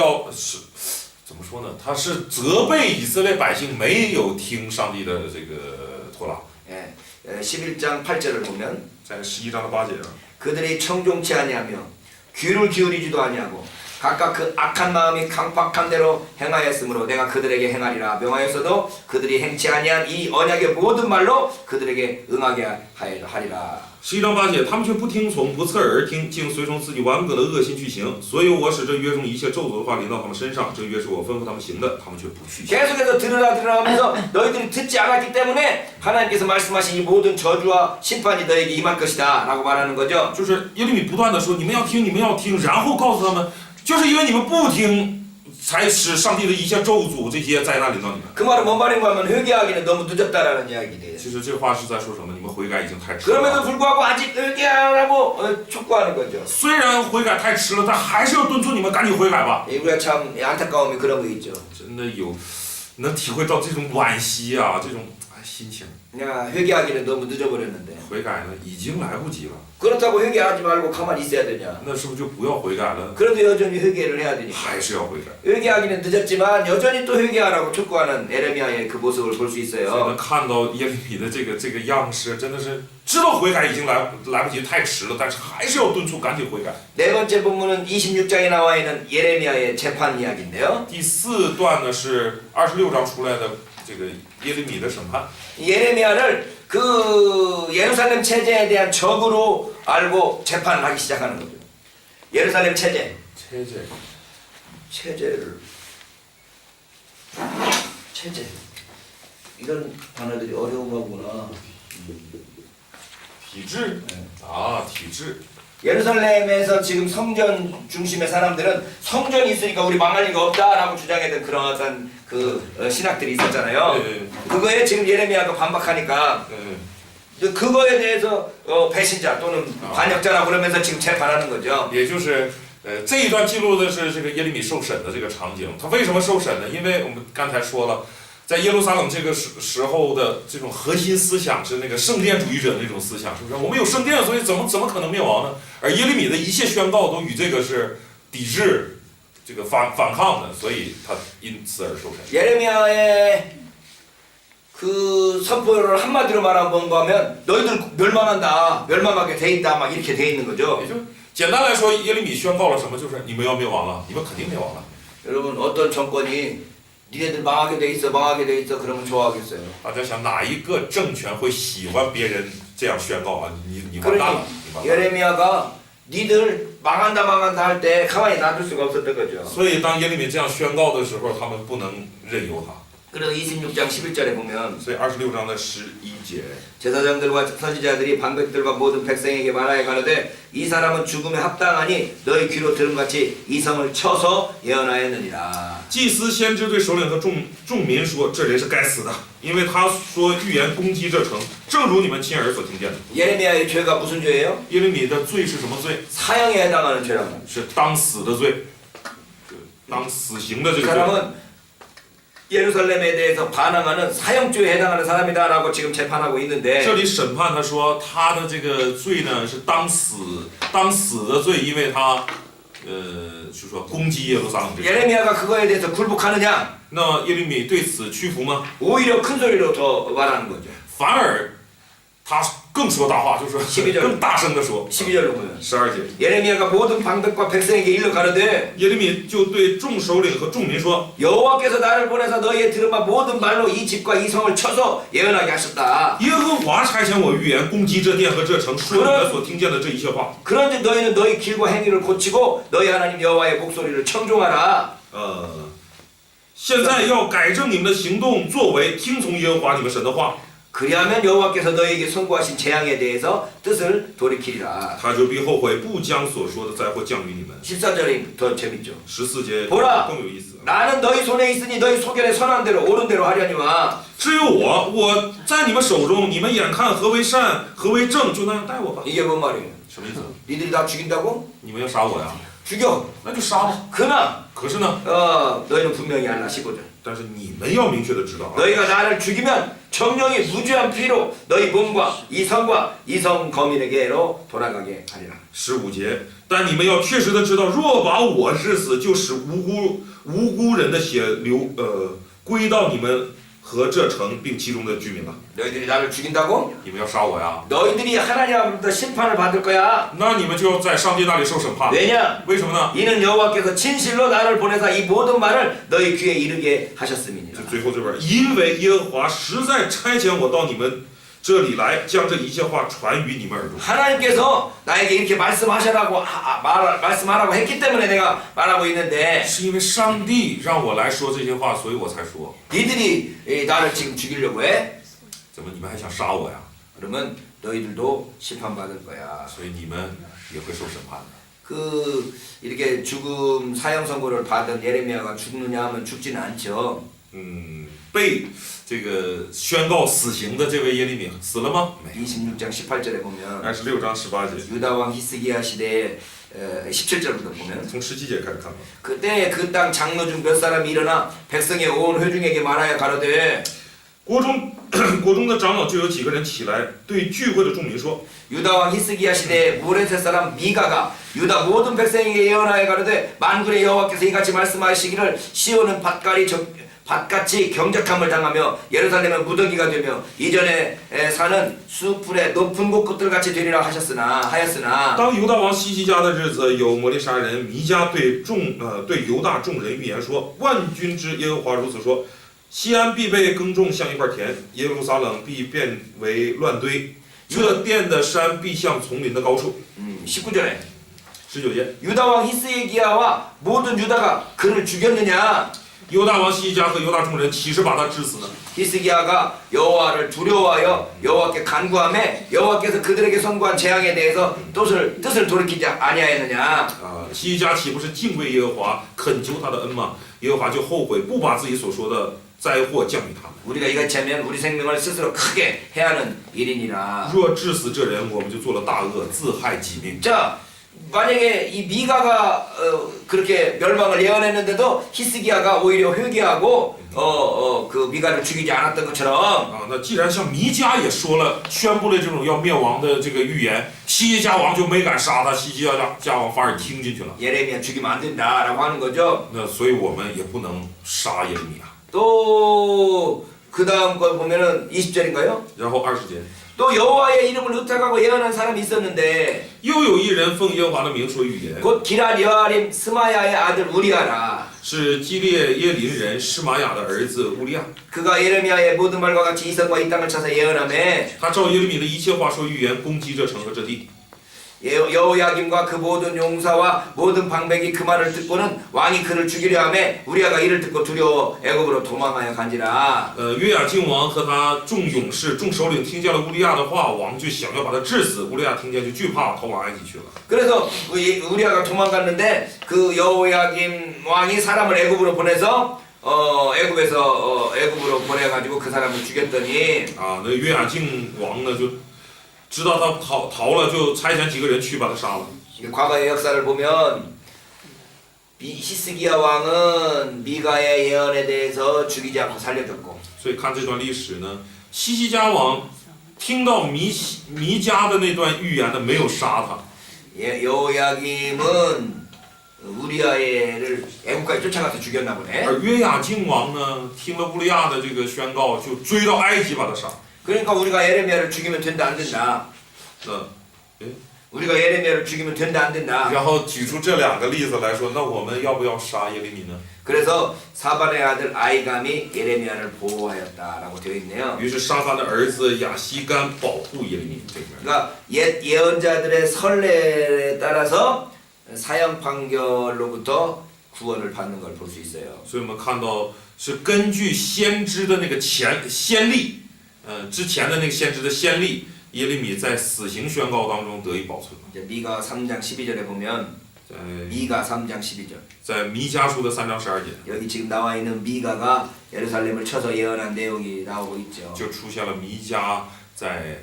么说呢？他是责备以色列百姓没有听上帝的这个托拉。 예. 11장 8절을 보면 在11章的8节啊， 그들이 청종치 아니하며 귀를 기울이지도 아니하고 각각 그 악한 마음이 강팍한 대로 행하였으므로 내가 그들에게 행하리라 명하였어도 그들이 행치 아니한 이 언약의 모든 말로 그들에게 응하게 하리라. 11章8节，他们却不听从，不侧耳听，竟随从自己顽梗的恶心去行。所以我使这约中一切咒诅的话临到他们身上，这约是我吩咐他们行的，他们却不去行。 계속해서 들으라 하면서 너희들이 듣지 않았기 때문에 하나님께서 말씀하신 이 모든 저주와 심판이 너에게 임할 것이다 라고 말하는 거죠. 就是耶利米不断的说你们要听，你们要听，然后告诉他们，就是因为你们不听，才使上帝的一切咒诅这些灾难临到你们。 그 말은 뭔 말인가 하면 회개하기는 너무 늦었다라는 이야기돼요. 其实这话是在说什么？你们悔改已经太迟 그럼에도 了。 불구하고 아직 회개하라고 촉구하는 거죠. 虽然悔改太迟了，但还是要敦促你们赶紧悔改吧。 우리가 참 안타까움이 그런 거 있죠. 真的能体会到这种惋惜啊，这种心情。 야, 회개하기는 너무 늦어버렸는데. 悔改呢，已经来不及了。 그렇다고 회개하지 말고 가만히 있어야 되냐? 那是不是就不要悔改了？ 그래도 여전히 회개를 해야 되니까. 还是要悔改。 회개하기는 늦었지만 여전히 또 회개하라고 촉구하는 에레미야의 그 모습을 볼 수 所以 있어요. 能看到耶利米的这个样式，真的是知道悔改已经来不及，太迟了，但是还是要敦促赶紧悔改。 네 번째 본문은 26장에 나와 있는 예레미야의 재판 이야기인데요. 第四段呢是26章出来的这个耶利米的审判。 예레미야를 그 예루살렘 체제에 대한 적으로 알고 재판을 하기 시작하는 거죠. 예루살렘 체제. 체제를 체제 이런 단어들이 어려운 거구나. 体制啊，体制。 예루살렘에서 지금 성전 중심의 사람들은 성전이 있으니까 우리 망할 리가 없다라고 주장했던 그런 어떤 그 신학들이 있었잖아요. 네. 그거에 지금 예레미야가 반박하니까 그거에 대해서 배신자 또는 반역자라고 그러면서 지금 재판하는 거죠. 也就是这一段记录的是这个耶利米受审的这个场景。他为什么受审呢？因为我们刚才说了，在耶路撒冷这个时候的这种核心思想是那个圣殿主义者的那种思想，是不是？我们有圣殿，所以怎么可能灭亡呢？而耶利米的一切宣告都与这个是抵制、这个反抗的，所以他因此而受审。 예레미야의 그 선포를 한마디로 말하면 뭔가 하면 너희들 멸망한다, 멸망하게 돼 있다, 막 이렇게 돼 있는 거죠. 也就简单来说，耶利米宣告了什么？就是你们要灭亡了，你们肯定灭亡了。 여러분 어떤 정권이 니네들 망하게 돼 있어, 망하게 돼 있어 그러면 좋아하겠어요. 大家想哪一个政权会喜欢别人这样宣告啊？你完蛋了，你完蛋了。 예레미야가 니들 망한다 망한다 할 때 가만히 놔둘 수가 없었던 거죠. 所以当耶利米这样宣告的时候，他们不能任由他。 그래서 26장 11절에 보면 所以26章的11节， 제사장들과 선지자들이 방백들과 모든 백성에게 말하여 가로되 이 사람은 죽음에 합당하니 너희 귀로 들음같이 이 성을 쳐서 예언하였느니라. 祭司先知对首领和众民说：“这人是该死的，因为他说预言攻击这城，正如你们亲耳所听见的。” 예레미야의 죄가 무슨 죄예요? 耶利米的罪是什么罪？ 사형에 해당하는 죄란 말이에요. 是当死的罪，当死刑的这 그 个罪。 사람은 예루살렘에 대해서 반항하는 사형죄에 해당하는 사람이다라고 지금 재판하고 있는데 这里审判他说他的这个罪呢是当死的罪，因为他就说攻击耶路撒冷这个。 예레미야가 그거에 대해서 굴복하느냐? 那耶利米对此屈服吗？ 오히려 큰 소리로 더 말하는 거죠. 反而他更说大话，就是12절 更大声的说。 12절로 보면 12节， 예레미야가 모든 방백과 백성에게 일러 가로되 耶利米就对众首领和众民说： 여호와께서 나를 보내서 너희의 들음과 모든 말로 이 집과 이 성을 쳐서 예언하게 하셨다. 耶和华差遣我预言攻击这殿和这城，说你们所听见的这一切话。 그런데 너희는 너희 길과 행위를 고치고 너희 하나님 여호와의 목소리를 청종하라. 现在要改正你们的行动作为，听从耶和华你们神的话， 그리하면 여호와께서 너희에게 선고하신 재앙에 대해서 뜻을 돌이키리라. 他就必后悔，不将所说的灾祸降于你们。 14절이 더 재밌죠. 14节 보라 更有意思。 나는 너희 손에 있으니 너희 소견에 선한 대로 옳은 대로 하려니와 只有我在你们手中，你们眼看何为善，何为正，就那样待我吧。 이게 뭔 말이에요? 什么意思？ 니들이 다 죽인다고? 你们要杀我呀？ 죽여. 那就杀吧。 그러나 可是呢， 너희는 분명히 알라. 15절. 但是你们要明确的知道啊， 너희가 나를 죽이면 정령이 무죄한 피로 너희 몸과 이 성과 이 성 거민에게로 돌아가게 하리라. 15节，但你们要确实的知道，若把我致死，就使无辜人的血归到你们和这城并其中的居民了。 너희들이 나를 죽인다고? 你们要杀我呀？ 너희들이 하나님 앞에서 심판을 받을 거야. 那你们就要在上帝那里受审判。 왜냐? 为什么呢？ 이는 여호와께서 진실로 나를 보내사 이 모든 말을 너희 귀에 이르게 하셨음이니라. 就最后这边，因为耶和华实在差遣我到你们这里来，将这一切话传于你们耳中。 하나님께서 나에게 이렇게 말씀하시라고 말씀하라고 했기 때문에 내가 말하고 있는데 是因为上帝让我来说这些话，所以我才说。 니들이 나를 지금 죽이려고 해? 怎么你们还想杀我呀？ 그러면 너희들도 심판받을 거야. 所以你们也会受审判的。 그 이렇게 죽음 사형 선고를 받은 예레미야가 죽느냐 하면 죽지는 않죠. 被这个宣告死刑的这位耶利米死了吗？没有。 26장 18절에 보면 26章18节， 유다 왕 히스기야 시대에 17절부터 보면 从17节开始看吧。 그때 그 땅 장로 중 몇 사람이 일어나 백성의 온 회중에게 말하여 가로되 国中的长老就有几个人起来，对聚会的众民说： 유다 왕 히스기야 시대에 모레셋 사람 미가가 유다 모든 백성에게 예언하여 가로되 만군의 여호와께서 이같이 말씀하시기를 시온은 밭같이 경작함을 당하며 예루살렘은 무더기가 되며 이전에 사는 수풀의 높은 곳 끝들같이 되리라 하였으나 当犹大王西西家的日子，有摩利沙人弥迦对犹大众人预言说：万军之耶和华如此说，西安必被耕种像一块田，耶路撒冷必变为乱堆，这殿的山必像丛林的高处。 19절에 19节， 유다 왕 히스기야와 모든 유다가 그를 죽였느냐 犹大王西西家和犹大众人岂是把他治死呢？ 히스기야가 여호와를 두려워하여 여호와께 간구하며 여호와께서 그들에게 선고한 재앙에 대해서 뜻을 돌이키지 아니하였느냐 西西家岂不是敬畏耶和华，恳求他的恩吗？耶和华就后悔，不把自己所说的灾祸降于他们。 우리가 이같이 하면 우리 생명을 스스로 크게 해야 하는 일이니라 若治死这人，我们就做了大恶，自害己命。 자 만약에 이 미가가 그렇게 멸망을 예언했는데도 히스기야가 오히려 회개하고 그 미가를 죽이지 않았던 것처럼 啊，那既然像弥迦也说了，宣布了这种要灭亡的这个预言，西西家王就没敢杀他，西西家王反而听进去了。 예레미야 죽이면 안 된다라고 하는 거죠. 那所以我们也不能杀耶利米亚。 또 그 다음 걸 보면은 20절인가요? 然后20节， 또 여호와의 이름을 의탁하고 예언한 사람이 있었는데 又有一人奉耶和华的名说预言， 곧 기란 여아림 스마야의 아들 우리아라 是基列耶林人施玛雅的儿子乌利亚。 그가 예레미야의 모든 말과 같이 이성과 이 땅을 쳐서 예언하며 他照耶利米的一切话说预言，攻击这城和这地。 여호야김과 그 모든 용사와 모든 방백이 그 말을 듣고는 왕이 그를 죽이려 하며 우리아가 이를 듣고 두려워 애굽으로 도망하여 간지라 约雅敬王和他众勇士、众首领听见了乌利亚的话，王就想要把他治死。乌利亚听见就惧怕，逃往埃及去了。 그래서 우리아가 도망갔는데 그 여호야김 왕이 사람을 애굽으로 보내서 애굽으로 보내가지고 그 사람을 죽였더니 啊，那约雅敬王呢，就知道他逃了，就差遣几个人去把他杀了。 과거의 역사를 보면 히스기야 왕은 미가의 예언에 대해서 죽이지 않고 살려줬고 所以看这段历史呢，西西家王听到弥迦的那段预言呢，没有杀他。 여호야김은 우리아를 애국까지 쫓아가서 죽였나 보네. 而约雅敬王呢，听了乌利亚的这个宣告，就追到埃及把他杀。 그러니까 우리가 예레미야를 죽이면 된다 안 된다. 那 우리가 예레미야를 죽이면 된다 안 된다. 然后举出这两个例子来说，那我们要不要杀耶利米呢？ 그래서 사반의 아들 아이감이 예레미야를 보호하였다라고 되어 있네요. 于是沙番的儿子亚西干保护耶利米这个人。 그러니까 예언자들의 선례에 따라서 사형 판결로부터 구원을 받는 걸 볼 수 있어요. 所以我们看到是根据先知的那个先例，之前的那个先知的先例，耶利米在死刑宣告当中得以保存。 이제 미가 3장 12절에 보면 在 미가 3장 12절 在弥迦书的3章12节， 여기 지금 나와 있는 미가가 예루살렘을 쳐서 예언한 내용이 나오고 있죠. 就出现了弥迦在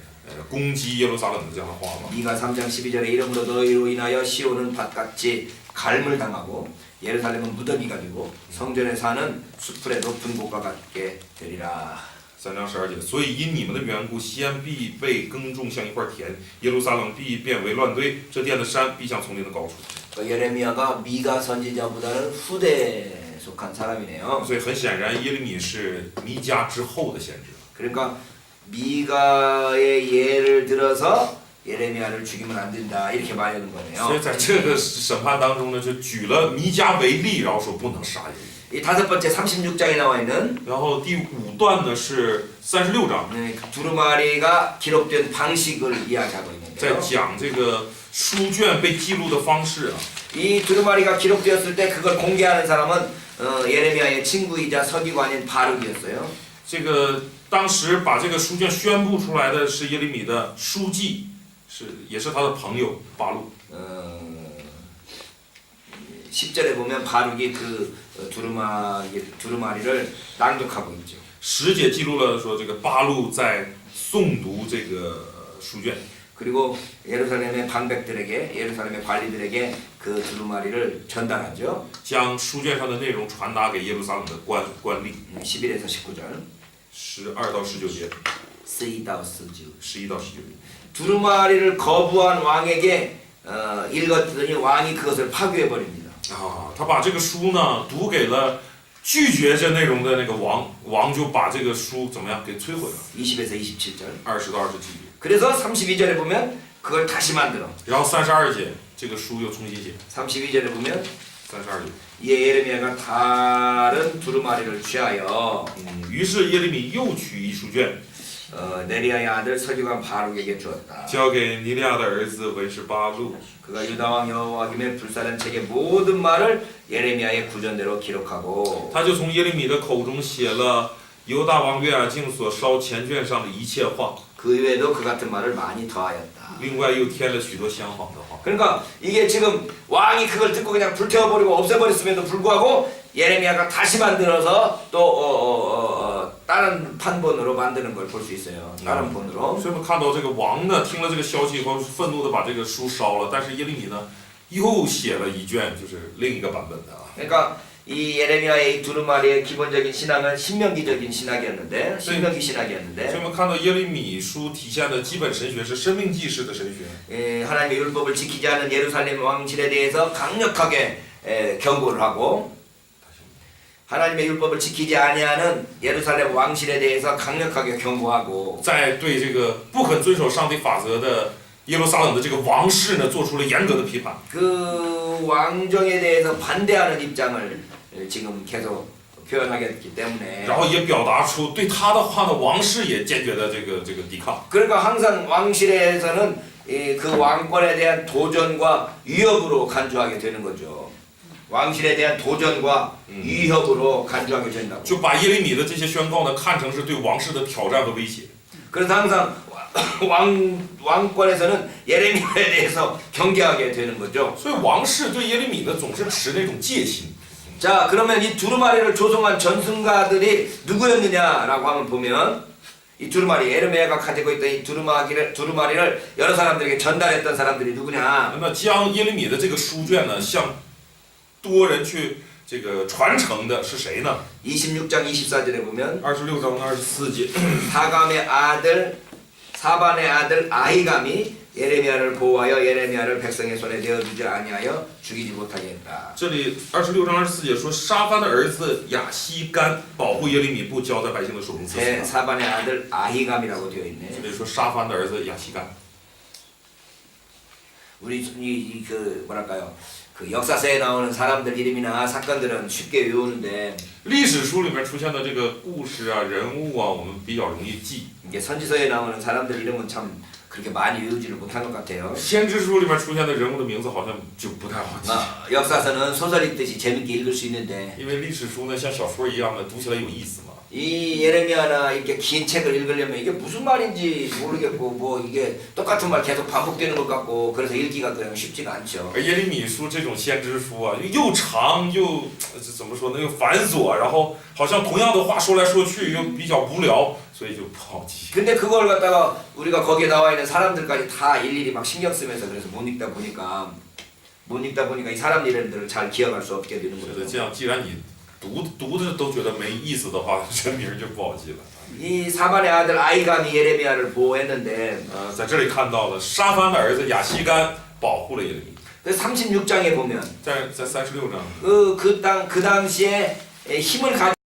攻击耶路撒冷的这样的话嘛。 미가 3장 12절에 이름으로 너희로 인하여 시온은 밭같이 갈물 당하고 예루살렘은 무더기가 되고 성전에 사는 수풀의 높은 곳과 같게 되리라. 3章12节，所以因你们的缘故，西安必被耕种像一块田，耶路撒冷必变为乱堆，这殿的山必像丛林的高处。 예레미야가 미가 선지자보다는 후대에 속한 사람이네요. 所以很显然，耶利米是弥迦之后的先知。 그러니까 미가의 예를 들어서 예레미야를 죽이면 안 된다 이렇게 말하는 所以 거네요. 在这个审判当中呢，就举了弥迦为例，然后说不能杀耶利米。 이 다섯 번째 36장에 나와 있는 然后第5段呢是36章， 두루마리가 기록된 방식을 이야기하고 在 있는데요. 讲这个书卷被记录的方式啊。 이 두루마리가 기록되었을 때 그걸 공개하는 사람은 예레미야의 친구이자 서기관인 바룩이었어요. 这个当时把这个书卷宣布出来的是耶利米的书记，也是他的朋友巴录。 10절에 보면 바룩이 그 두루마리를 낭독하고 있죠. 10节记录了说这个巴录在诵读这个书卷， 그리고 예루살렘의 방백들에게 예루살렘의 관리들에게 그 두루마리를 전달하죠. 将书卷上的内容传达给耶路撒冷的官吏。 11에서 19절. 12到19节， 쓰이다우 쓰주. 11到19节。 두루마리를 거부한 왕에게 읽었더니 왕이 그것을 파괴해 버립니다. 啊，他把这个书呢读给了拒绝这内容的那个王就把这个书怎么样给摧毁了。 20에서 27절. 20到27节， 그래서 32절에 보면 그걸 다시 만들어. 然后32节这个书又重新写。 32절에 보면 32节， 이에 예레미야가 다른 두루마리를 취하여 于是耶利米又取一书卷， 네리야의 아들 서기관 바룩에게 주었다. 交给尼利亚的儿子文士巴路。 그가 유다 왕 여호와김의 불사른 책의 모든 말을 예레미야의 구전대로 기록하고 他就从耶利米的口中写了犹大王约雅敬所烧前卷上的一切话， 그 외에도 그 같은 말을 많이 더하였다. 另外又添了许多相仿的话。 그러니까 이게 지금 왕이 그걸 듣고 그냥 불태워버리고 없애버렸음에도 불구하고 예레미야가 다시 만들어서 또 다른 판본으로 만드는 걸 볼 수 있어요. 다른 본으로. 所以我们看到这个王呢，听了这个消息以后，愤怒的把这个书烧了。但是耶利米呢，又写了一卷，就是另一个版本的啊。 그러니까 이 예레미야의 이 두루마리의 기본적인 신앙은 신명기적인 신학이었는데, 신명기 所以 신학이었는데, 我们看到耶利米书体现的基本神学是生命记式的神学。 하나님의 율법을 지키지 않은 예루살렘 왕실에 대해서 강력하게 경고를 하고, 하나님의 율법을 지키지 아니하는 예루살렘 왕실에 대해서 강력하게 경고하고, 在对这个不肯遵守上帝法则的耶路撒冷的这个王室呢，做出了严格的批判。 그 왕정에 대해서 반대하는 입장을 지금 계속 표현하겠기 때문에, 然后也表达出对他的话呢，王室也坚决的这个抵抗。 그러니까 항상 왕실에서는 그 왕권에 대한 도전과 위협으로 간주하게 되는 거죠. 왕실에 대한 도전과 위협으로 간주하게 된다고. 就把耶利米的这些宣告呢，看成是对王室的挑战和威胁。 그래서 항상 왕권에서는 예레미야에 대해서 경계하게 되는 거죠. 所以王室对耶利米呢，总是持那种戒心。 자, 그러면 이 두루마리를 조성한 전승가들이 누구였느냐라고 하면 보면, 이 두루마리, 예레미야가 가지고 있던 이 두루마리를 여러 사람들에게 전달했던 사람들이 누구냐? 那将耶利米的这个书卷呢，向多人去这个传承的是谁呢？ 26장 24절에 보면 26章24节， 사반의 아들 아히감이 예레미야를 보호하여 예레미야를 백성의 손에 내어주지 아니하여 죽이지 못하게 했다. 这里26章24节说，沙番的儿子亚西干保护耶利米，不交在百姓的手中。 사반의 아들 아히감이라고 되어 있네. 这里说沙番的儿子亚西干。 우리 그 뭐랄까요? 그 역사서에 나오는 사람들 이름이나 사건들은 쉽게 외우는데, 历史书里面出现的这个故事啊、人物啊，我们比较容易记。 이게 선지서에 나오는 사람들 이름은 참 그렇게 많이 외우지를 못한 것 같아요. 先知书里面出现的人物的名字好像就不太好记， 역사서는 소설 읽듯이 재밌게 읽을 수 있는데, 因为历史书呢像小说一样的，读起来有意思嘛。 이 예레미야나 이렇게 긴 책을 읽으려면 이게 무슨 말인지 모르겠고, 뭐 이게 똑같은 말 계속 반복되는 것 같고, 그래서 읽기가 그냥 쉽지가 않죠. 而耶利米书这种先知书啊，又长又怎么说呢，又繁琐，然后好像同样的话说来说去又比较无聊，所以就不好记。 근데 그걸 갖다가 우리가 거기에 나와 있는 사람들까지 다 일일이 막 신경 쓰면서 그래서 못 읽다 보니까 이 사람 이름들을 잘 기억할 수 없게 되는 觉得 거죠. 这样，既然你读的都觉得没意思的话，这名儿就不好记了。 이 사반의 아들 아이감이 예레미야를 보호했는데, 在这里看到了沙番的儿子亚西干保护了耶利米。 그 36장에 보면 在36章。 그 당시에 힘을 가지고